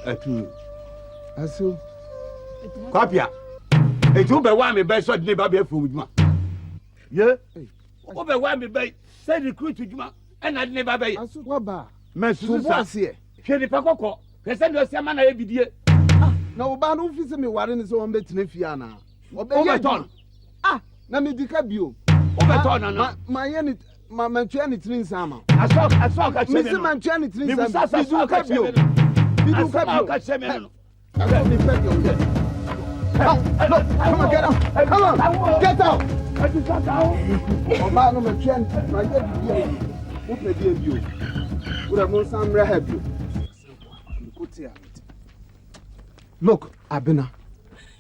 Atu.
Aso.
Kwapia. Etu be wa me be so de ba be from Juma. Ye. O be wa me be say recruit Juma and na de ba be.
Aso wa ba.
Me susu sa. Hwe ni pakoko. Hwe se no sia ma na ebidie.
Na wo ba no fi se me ware ni se won betina fi ana.
Obe ton.
Na me dika bio.
Obe ton na.
Ma ye ni ma twa ni trin sama.
Aso ka cheme.
Me se man twa ni trin
Me
sama.
sa ka bio.
Bidu ka bio.
Ka cheme no.
Me pet yo. Look, come on, get out. Come on, get out. Oba no me twa ni ma ye bio. Wo pe die bio. Wo da mo sam re ha bio. Look, Abena,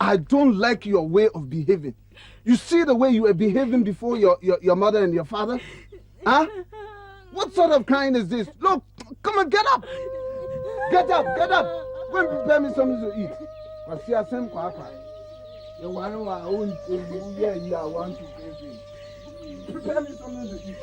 I don't like your way of behaving. You see the way you were behaving before your mother and your father? Huh? What sort of kind is this? Look, come on, get up. Get up. Go and prepare me something to eat. I see a same kwapa. You want to own yeah, I want to pay. Prepare me something to eat.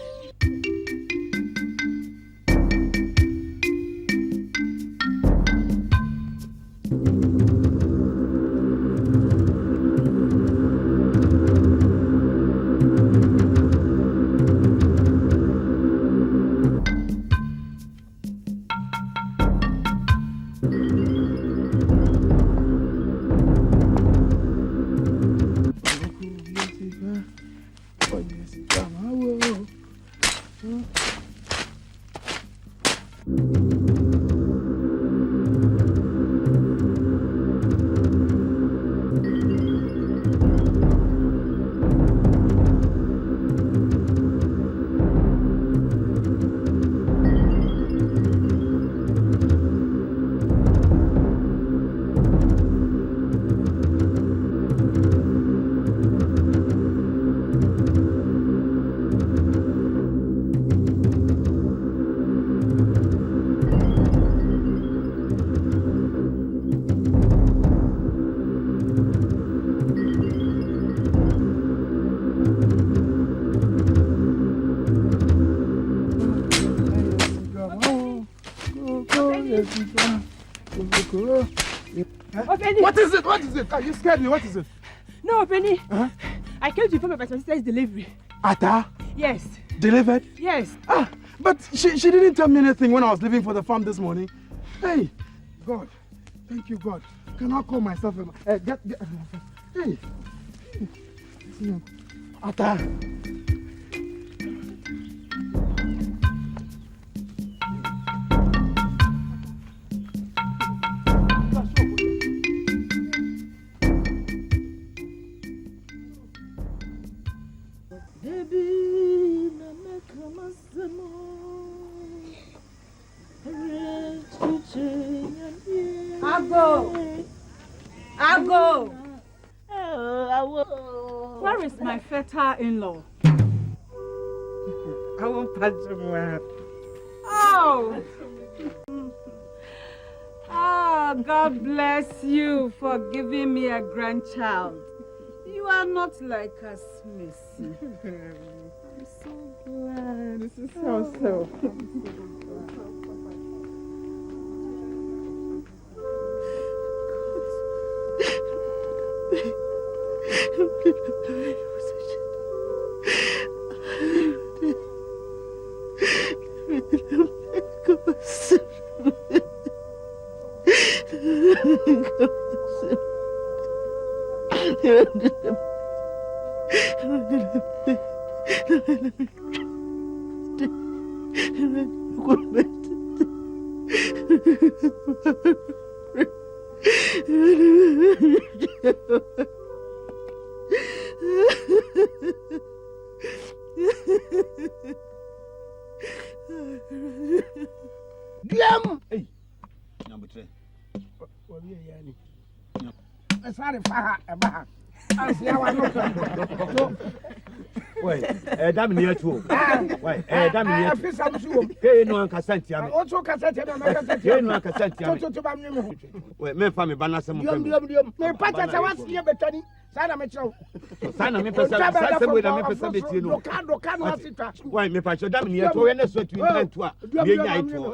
What is it? You scared me. What is it?
No, Penny. I came to inform about my sister's delivery.
Ata?
Yes.
Delivered?
Yes.
But she didn't tell me anything when I was leaving for the farm this morning. Hey, God. Thank you, God. Can I call myself? Hey. Ata.
Ago. Where is my father-in-law?
I won't touch him.
Oh. God bless you for giving me a grandchild. You are not like us, Missy. I'm so glad.
This is so.
Diam!
Hey, number 3.
Sorry, Faha, Abaha. I see how I look.
Wait, damn near to. Wait, damn near
to. Some
Hey, no one can send you.
Also, cassette,
Hey, no one can send you. Wait, me family banner some.
Me patas, I was here, but Sana Mitchell.
Sana me person, some with a me person between you. Why, me patch, damn near to any sort to invent to a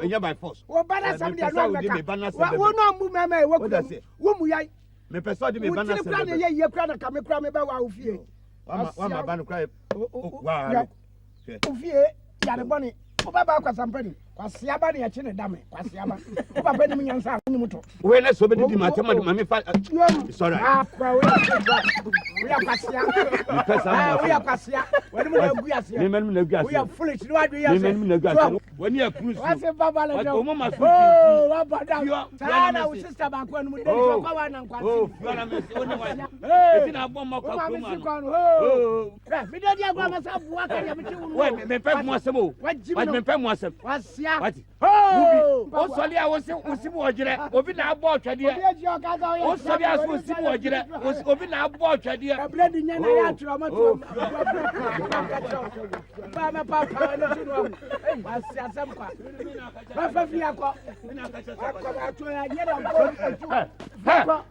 year by force.
Well, banner somebody, I know, what no movement, what does it? Whom I
me person, me banner,
you can't come about our fear.
One my banner cry.
Wow. Fear, Yana Bonnie. Baba kwa sampeni kwa siaba ni achine dame kwa siaba papa ni mnyansa ni mtu
wewe so be di matema mami fa sorry
kwa we kwa siaba we kwa siaba we mu na guasia
me na guasia
we foolish no adu ya
me na guasia wani ya cruise
wase baba le
o mama so
oh wabada sana we sister ba kwa mu dey kwa wa na nkwasi
oh fiona me se oni wa eti na bom makwa kwa ma
oh mi dey dia gwa masa buwa ka ya mi ti wunu
we me pe mu asem o me pe mu asem
wasia
oh o soli a wo si bo ojire obi na abo otwade o soli a so si bo ojire obi na abo otwade
e blend nya na ya atro ma to ba ma papa na tu no wasia sam kwa ba fa fi akọ ba to ya ye da ko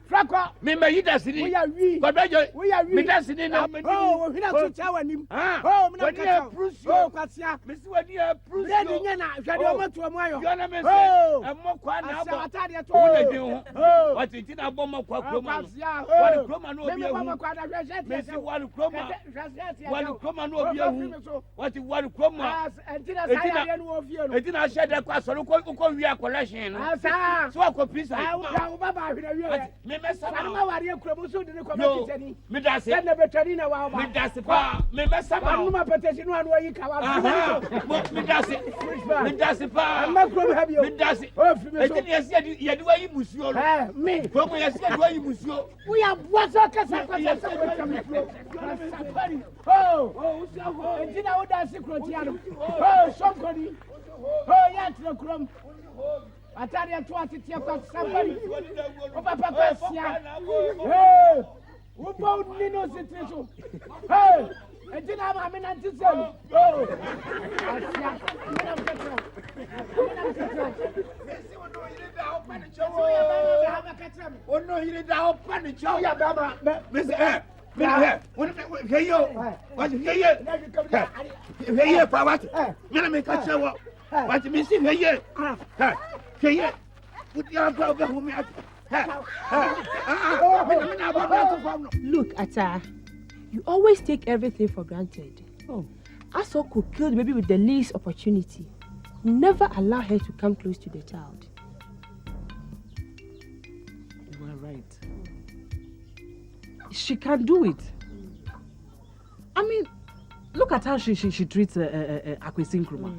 Frako,
me me yida sini.
We are we.
Godbejo.
We are we.
Me da sini na.
Oh, we na to chawa nim. Oh, me na ka. Oh, kwasia.
Me si wani e prusio.
Ready nya na, hwade o matu o mayo.
Yo na me se. E mo kwa na abo.
Atade to.
Wo na din ho. What ti na abo mo kwa kroma. Wani kroma no obi ehu. Me si wani kroma. Wani kroma no obi ehu. What wani kroma.
Entina sa ya no ofie no.
Entina shede kwa so ko wi akolation no.
Asa.
So akopisa.
Ah, baba hwede wi.
Me mesama
ma wari ekuro so de ko betani
me dase
na betani na wa ba
me dase pa me mesama
no ma petesi no anu yi ka wa
me dase pa
ma kuro ha bi o
me dase e ti yesi ye de wa yi musuo no
me
ko mo yesi de wa yi musuo
we are boso kasa kasa betani oh usiaho e ti na wo dase kuro ti ano oh sonkoni oh ya tro krom Atari ya tuwa titia kwa somebody. Opa papa siya. Hey! Upa unino sitrisho. Hey! Ejina ama amina tisem. Oh! Asiya. Mina mketro. Mesi ono hile da opa ni chowo. Mesi ya bama behama ketremi. Ono hile da opa ni chowo. Ya bama.
Mesi Heyo. Wati heye. Heye pa wati. Mina me kachewo. Wati misi heye. Heye. Put your brother home at.
Look, Ata, you always take everything for granted. Oh, Aso could kill the baby with the least opportunity. Never allow her to come close to the child.
You are right. She can do it. I mean, look at how she treats Akwesi Nkrumah.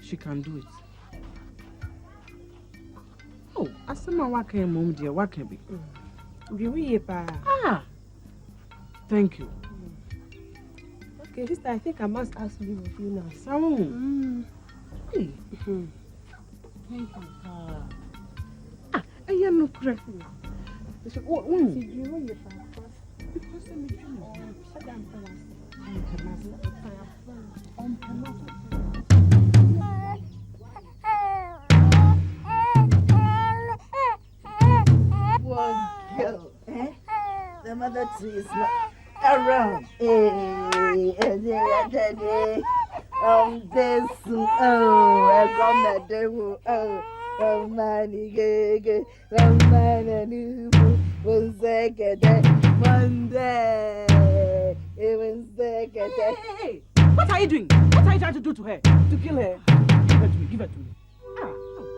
She can do it. Oh, asema wake mom dear, wake be. Ah, thank you.
Okay, sister, I think I must ask you with you now.
So, hey.
Thank you.
I am not correct.
One girl, the mother tree is not around. This, I come that devil, money, gay, money, one second, Monday, even second.
Hey, what are you doing? What are you trying to do to her? To kill her? Give her to me, give her to me. Ah,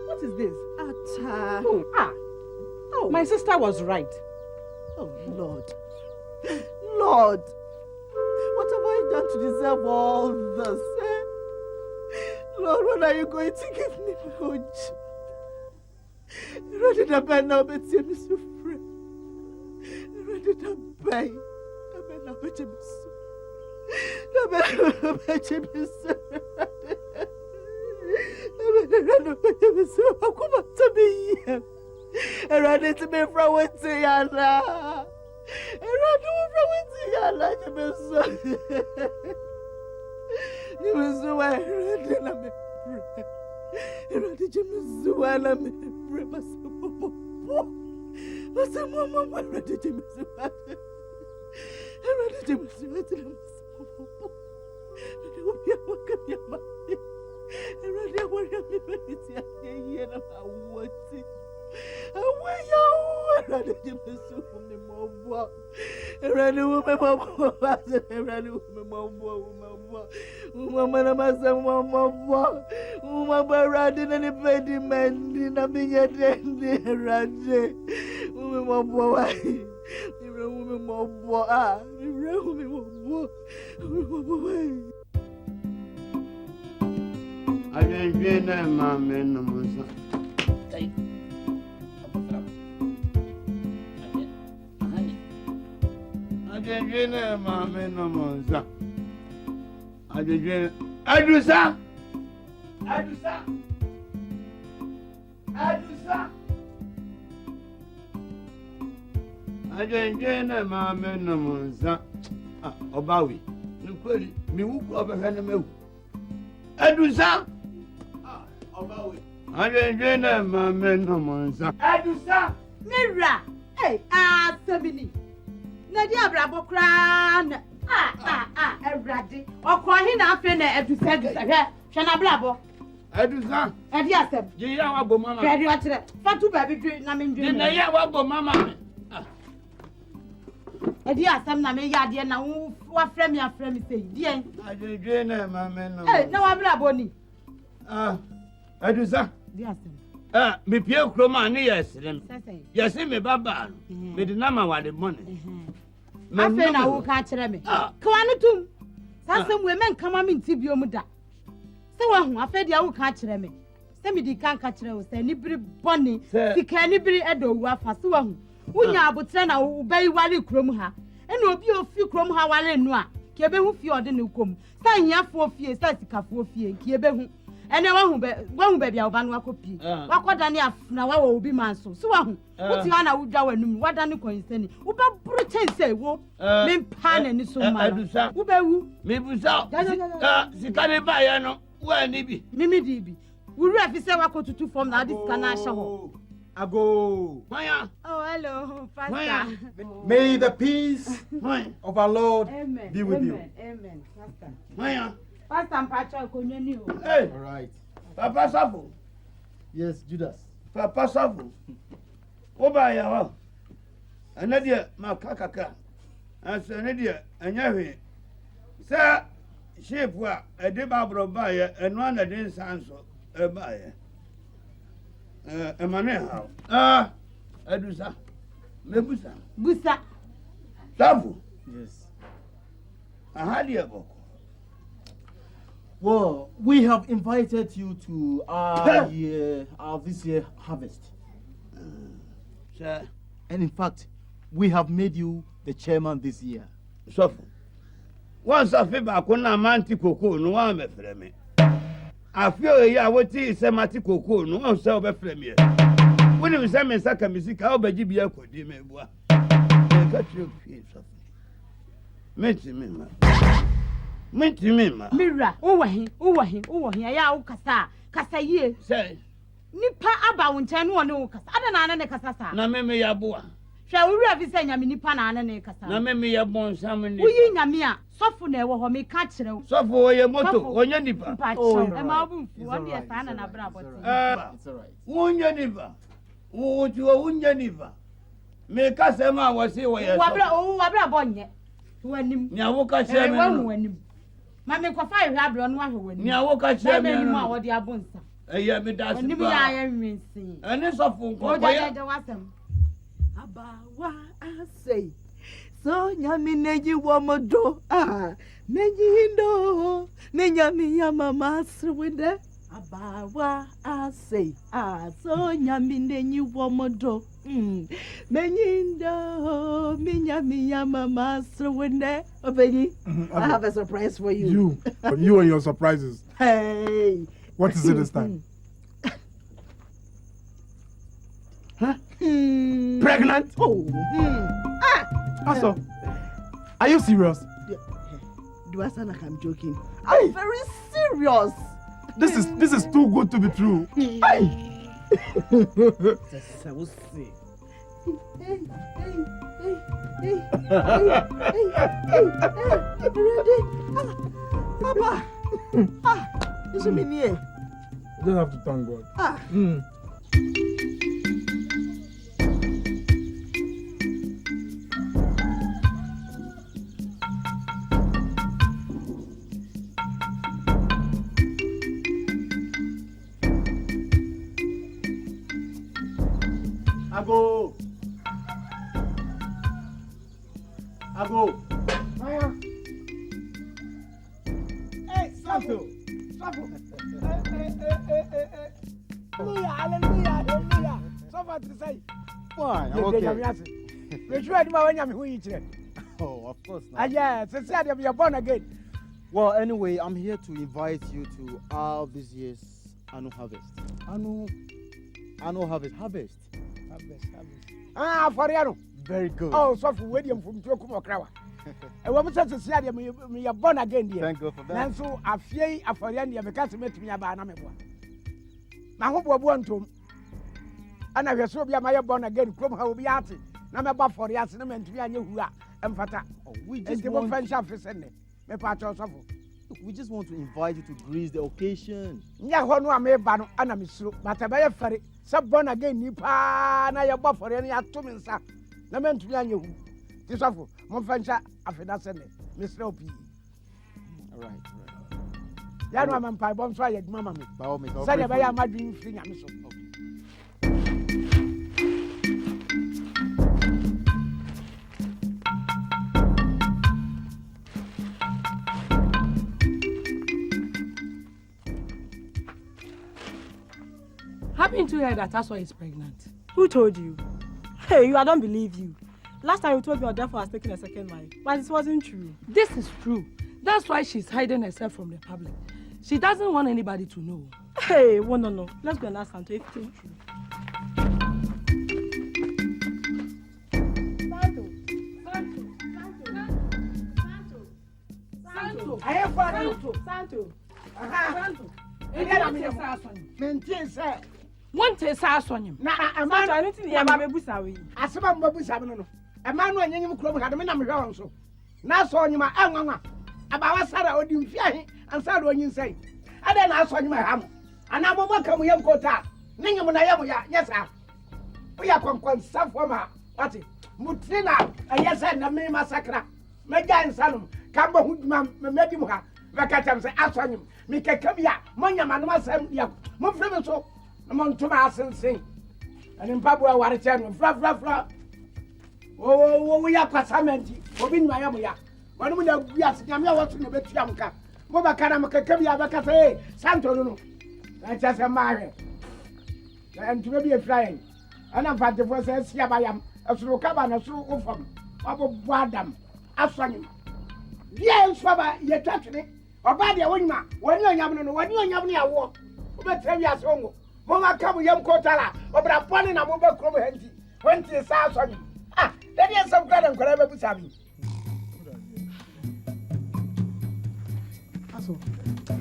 what is this?
Atta.
Oh, my sister was right.
Oh, Lord. Lord.
can't deserve all this. Lord, when are you going to give me my own child? Ready to buy now, but see me so free. Ready to buy. Now, but you miss. Ready to be from with Tiana. Ready from with Tiana. You miss the way. Ready to be. Ready to miss the way. I'm ready to miss the way. I'm ready to miss the way.
I didn't get that, my man, no more. I didn't get that, my man, no more. I didn't get I do, sir. I do, sir. I do, sir. I didn't get that, my man, no more. Obawi, you query me who over Haname. I do, sir. I didn't get that, my man, no more. I do, sir.
Mira, hey, Sabini. Nadia Bravo Cran. Everybody. Or calling up in a to send Shana Bravo.
I do, sir.
And yes, sir.
You are go, Mamma.
Fatu baby drink, Namin drink.
I go, Mamma.
And yes, I'm not a yard, and now what friend your friend say, dear.
I didn't get that, my man.
Hey, no, I'm not bonny.
I do, sir.
Yes,
Me Pierre Croma, yes, yes, me Baba. Me the number what the money.
My friend, I will catch them. Come on, too. Some women come on in Tibio Muda. So I fed you catch them. Send me the can't catch them, say, Nibri Bonnie, the Canibri Edo, Wafa Suam. When you are but send a very wally crumha, and will be a few crumha while in Noa, Kebe who feared the new come. Sign ya for fear, Satica for fear, Kebe. And one baby of one copy. What Dania now will be man so. So, what's Yana would go and what Dani coincidentally? Uba Britain say, wo, men pan and so much. Uba,
maybe so. Sika buy no, where nibi.
Mimi Dibi. We have said what to do from now this canal.
Ago.
Oh, hello, Pastor.
May the peace of our Lord be with you.
Amen, Pastor.
Maya.
Pastor and Patrick,
hey,
all right.
Papa Safu.
Yes, Judas.
Papa Safu. Oba ya. Anadia makakaka. Asa anadia anyawe. Sa sheep wa edeba bro ba ya enu ana den sanso e ba ya. Emane ha. Edusa. Mebusa.
Busa.
Safu.
Yes.
Ahadia boko.
Well, we have invited you to our this year harvest.
Sir.
And in fact, we have made you the chairman this year.
So, once I feel back on a manti cocoa, no one may frame me. I feel a year what is a mati cocoa, no one shall be frame me. When you send me Saka music, I'll be Gibia could be me. Cut your feet. Meet me, ma. Meet me, ma.
Mira, over here, ya kasa ye.
Say,
Nipa aba wunchen wo ne wo kasa. Ada na ne kasa sa.
Na me ya boa.
Hwa wo wi afisa nyame nipa na ne kasa.
Na me ya bon sam ni.
Wo yi nyame a, sofo na ewo ho me ka kire wo.
Sofo wo ye moto, wonya nipa.
E ma obu fu, wo de sa na bra boti.
It's all right.
Wonya nipa. Wo ti wo wonya nipa. Me ka se ma wo se wo ye.
Wa bra bonye. Wanim.
Nya wo ka kire me.
Wanim. Ma me ko fa hwe abro no ahwe wanim.
Nya wo ka kire me.
Me ma wo de abonsa.
Eya me da se ba.
Wanim ya ya nwensi.
Ene sofo nko
ko ya. Abawa asay.
so nyamineji womodo. Nejindo, nenyami yama swinde. Abawa say, so nyamineji womodo. Menyindo, minyami yama swinde. Obey, I have a surprise for you.
You and your surprises.
Hey.
What is it this time?
Huh?
Pregnant?
Oh.
Also, are you serious?
Do I sound like I'm joking? I'm very serious.
This is too good to be true. Hey.
Papa. This is me near.
You don't have to thank God.
Ago.
Hey, Santo. Hallelujah. So far to say.
Why? I'm okay. Oh, of course not.
Yeah, since you're born again.
Well, anyway, I'm here to invite you to our this year's annual harvest. Annual harvest.
For you.
Very good.
Oh, so for William from Tokumo Krawa. And when we said to see me, are born again, dear.
Thank God for that.
And so I fear a foreign because to meet me about Namebo. Now, hope we want to. And I will so be my born again, Chrome will be at it. Number for the assessment to be a new who are and Fata.
We
just
just
want
want
friendship for Sunday. Me part of
we just want to invite you to grace the occasion.
Yeah, one I may ban and I'm so, but I buy ferry. Sub born again, Nipa, na your buff for any atomin, sir. No man to be on you. This awful, Monfancha, after that Sunday, Miss Lopi.
All right.
Yeah, no, I'm pie bomb fire, mamma.
By all means,
Say, I am my dream thing. I'm so.
Happened to hear that Aswa is pregnant.
Who told you? Hey, I don't believe you. Last time you told me Odefo was taking a second wife, but it wasn't true.
This is true. That's why she's hiding herself from the public. She doesn't want anybody to know.
Hey, no. Let's go and ask Santo if it's true.
Santo. I have Santo. Santo. Maintain, sir.
One taste house on him.
Now, a man,
I don't think you have a busawi.
As a man, Babusabi. A man when you club had a man so. Now, so you my Amma. About Sarah or you fear and Sarah when you say. I then ask on my ham. And I'm a welcome young quota. Ninga when I am, yes, sir. We are conquered some former. What it? Mutina, and yes, and the main massacre. Mega and Salum, Cambo Hoodman, Medimuha, Vacatam, ask on him. Make a caviar, Monya Manama, move from so. Among Thomas and sing. And in Papua, what a channel, fluff. Oh, we are Passamenti, Obin Miami. One would have asked Yamia what's in the bed Yamka. Moba Kanamaka Kavia Bacafe, Santo. I just a married. And to be a flying. And I'm part of what says Yabayam, a slow cabin, a slow from Abu Wadam, Aswani. Yes, Baba, you're touching it. Or by the winner, when you're Yaman, when you're Yamia walk. But tell you so. Mama come yam kotala, obra pone na mo ba krom hanti. When ti sa so ni. Ah, that is some kind of crab busabi.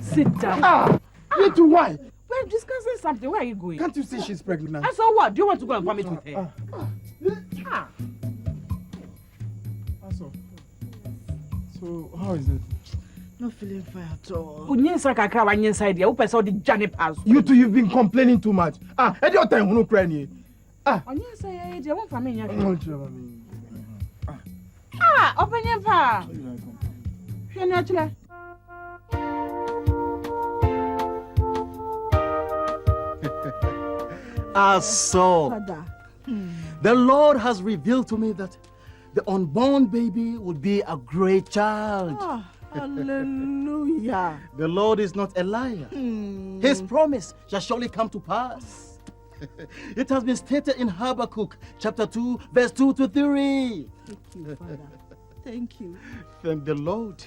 Sit down.
You too, why?
We're discussing something. Where are you going?
Can't you see she's pregnant?
I saw what? Do you want to go and vomit with her?
So, how is it?
Not feeling fine at all.
You two, you've been complaining too much. At your time, who cry ni?
Open your pa.
So, the Lord has revealed to me that the unborn baby will be a great child.
Hallelujah.
The Lord is not a liar. His promise shall surely come to pass. It has been stated in Habakkuk chapter 2, verse 2 to 3.
Thank you, Father. Thank you.
Thank the Lord.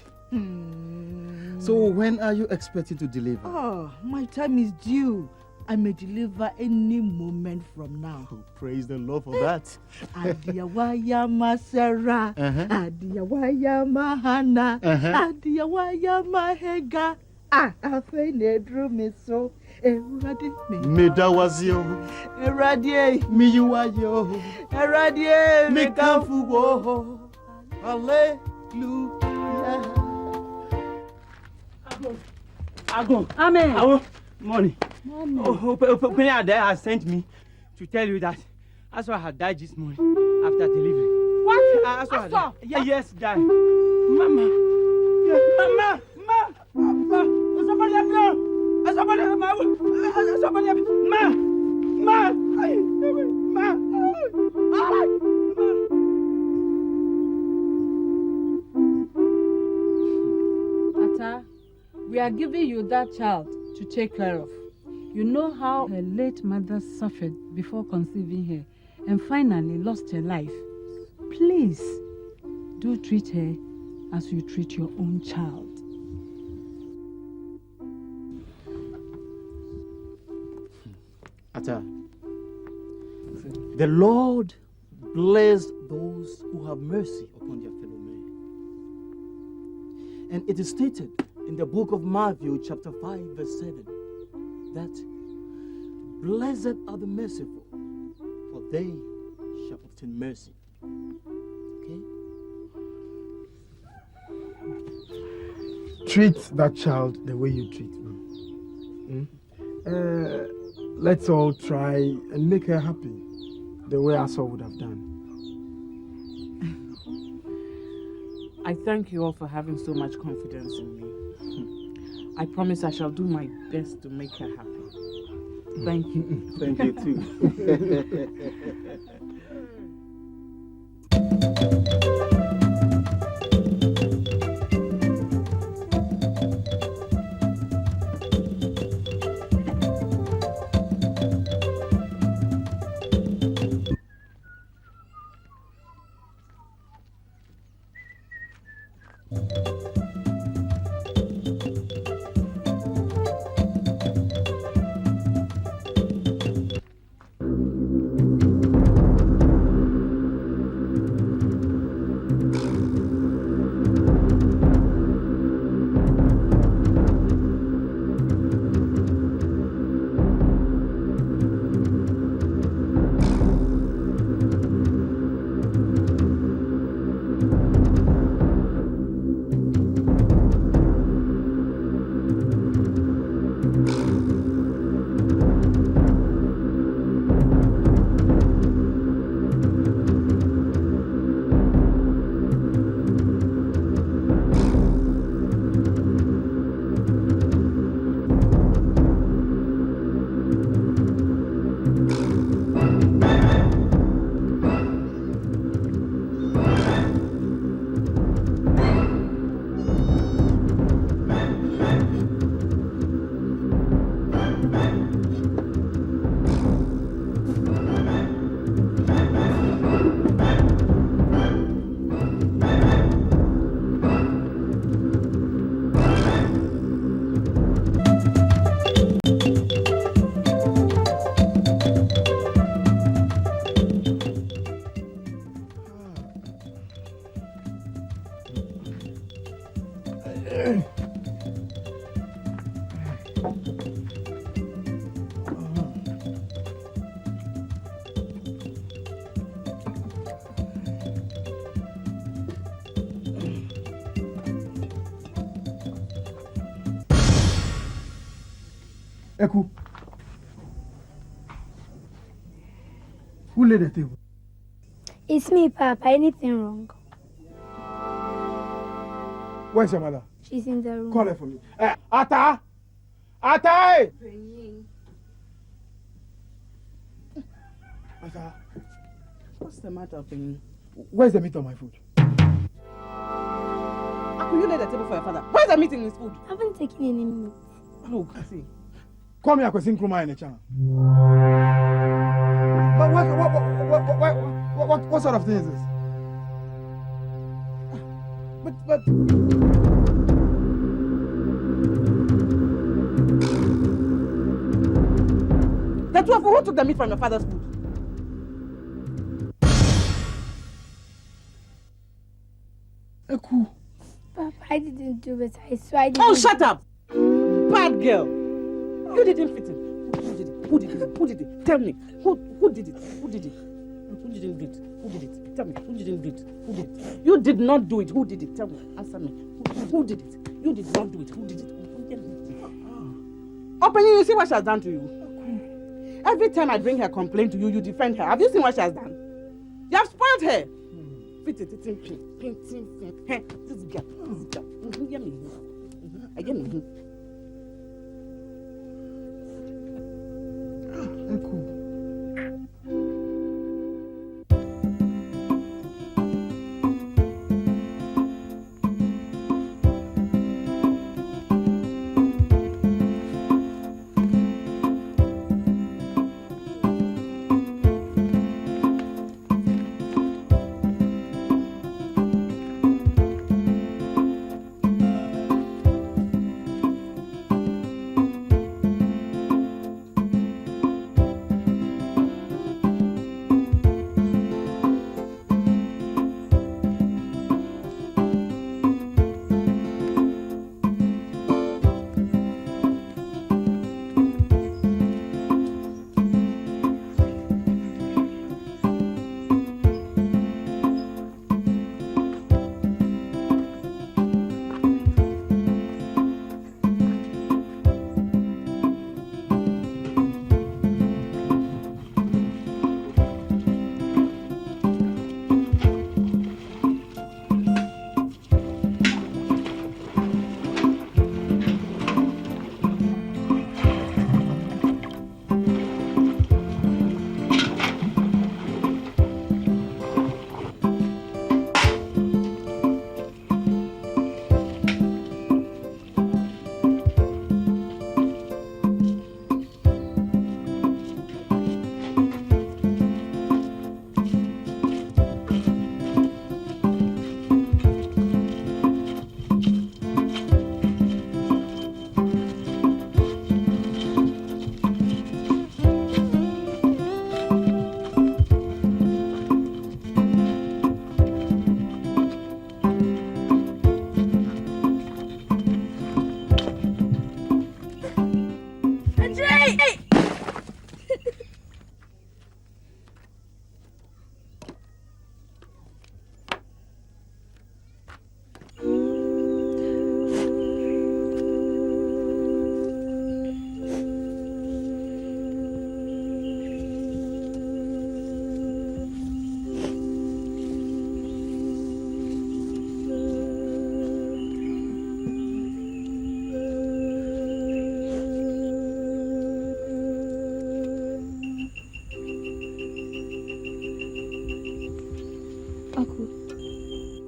So when are you expecting to deliver?
Oh, my time is due. I may deliver any moment from now.
Oh, praise the Lord for that.
Adiyawaya Masera, Adiyawaya Mahana, Adiyawaya Mahega. Afe nedru miso. Eradi
Medawazio.
Eradi
Miyuayo.
Eradi
Mekafugo. Hallelujah.
Ago.
Amen.
Morning.
Mommy.
Open there has sent me to tell you that Aswa had died this morning after delivery.
What?
Aswa? Yes, died. Mama. Mama. Somebody help me. Somebody help me. Somebody help me.
Ata, we are giving you that child to take care of. You know how her late mother suffered before conceiving her and finally lost her life. Please, do treat her as you treat your own child.
Ata, the Lord bless those who have mercy upon their fellow men. And it is stated in the book of Matthew chapter 5 verse 7 that blessed are the merciful, for they shall obtain mercy. Okay?
Treat that child the way you treat me. Let's all try and make her happy the way Asa would have done.
I thank you all for having so much confidence in me. I promise I shall do my best to make her happy. Thank you.
Thank you too.
Eku, who laid the table?
It's me, Papa. Anything wrong?
Where's your mother?
She's in the room.
Call her for me. Ata! Ata!
Ata, what's the matter, Penny?
Where's the meat on my food?
How could you lay the table for your father? Where's the meat in his food?
I haven't taken any meat.
Oh, see.
Come here, Kwasin Kruma in the channel. But what sort of thing is this? But.
The two of you, who took the meat from your father's food?
Eku.
Papa, I didn't do it. I swear I didn't.
Oh, shut up! Bad girl. You didn't fit in. Who did it? Who did it? Tell me. Who did it? Who did it? Who didn't do it? Who did it? Tell me. Who didn't do it? Who did it? You did not do it. Who did it? Tell me. Answer me. Who did it? You did not do it. Who did it? Open you see what she has done to you. Every time I bring her complaint to you, you defend her. Have you seen what she has done? You have spoiled her. Fit it, it's in pink. Hey, this girl. Get me. I get me.
Eku.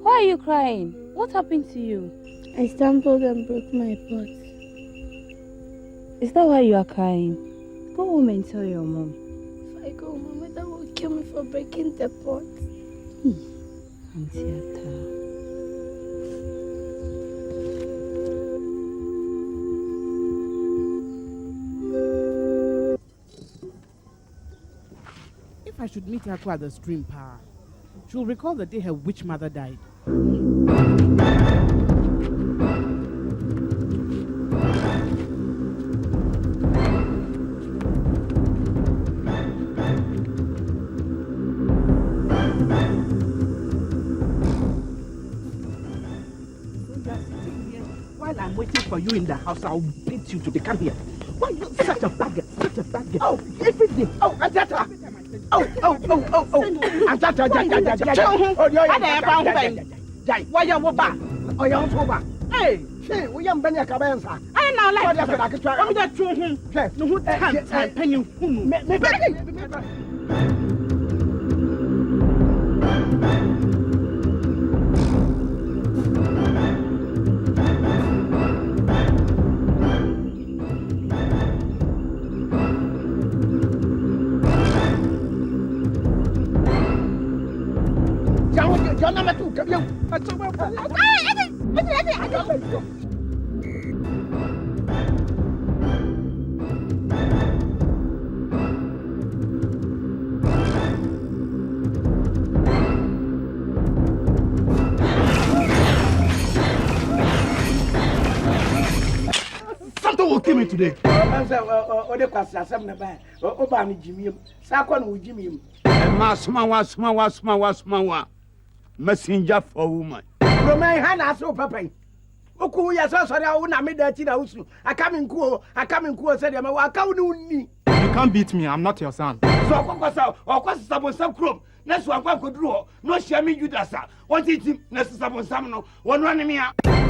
Why are you crying? What happened to you?
I stumbled and broke my pot.
Is that why you are crying? Go home and tell your mom.
If I go, my mother will kill me for breaking the pot.
Auntie Atta.
If I should meet her at the stream, Pa, she'll recall the day her witch mother died. While I'm waiting for you in the house, I'll beat you to the come here. Why are you such a bad girl? Such a bad girl. Oh, every day. Oh, Ajata. Oh. Ajata. Why you over? Oh, you're over. Hey, we am Benya Cabenza. I know, like that. True. No, who can't penny.
Something will kill me today.
Messenger for woman.
Roman Hannah so papa. Oku ya so sorry I na me da ti na usu. I come in cool said ya ma ka uni.
You can't beat me. I'm not your son.
So akwasa sabon sam krom. Na so akwa koduru ho. No share me Judas. What it na sabon sam no. Wonu ane me a.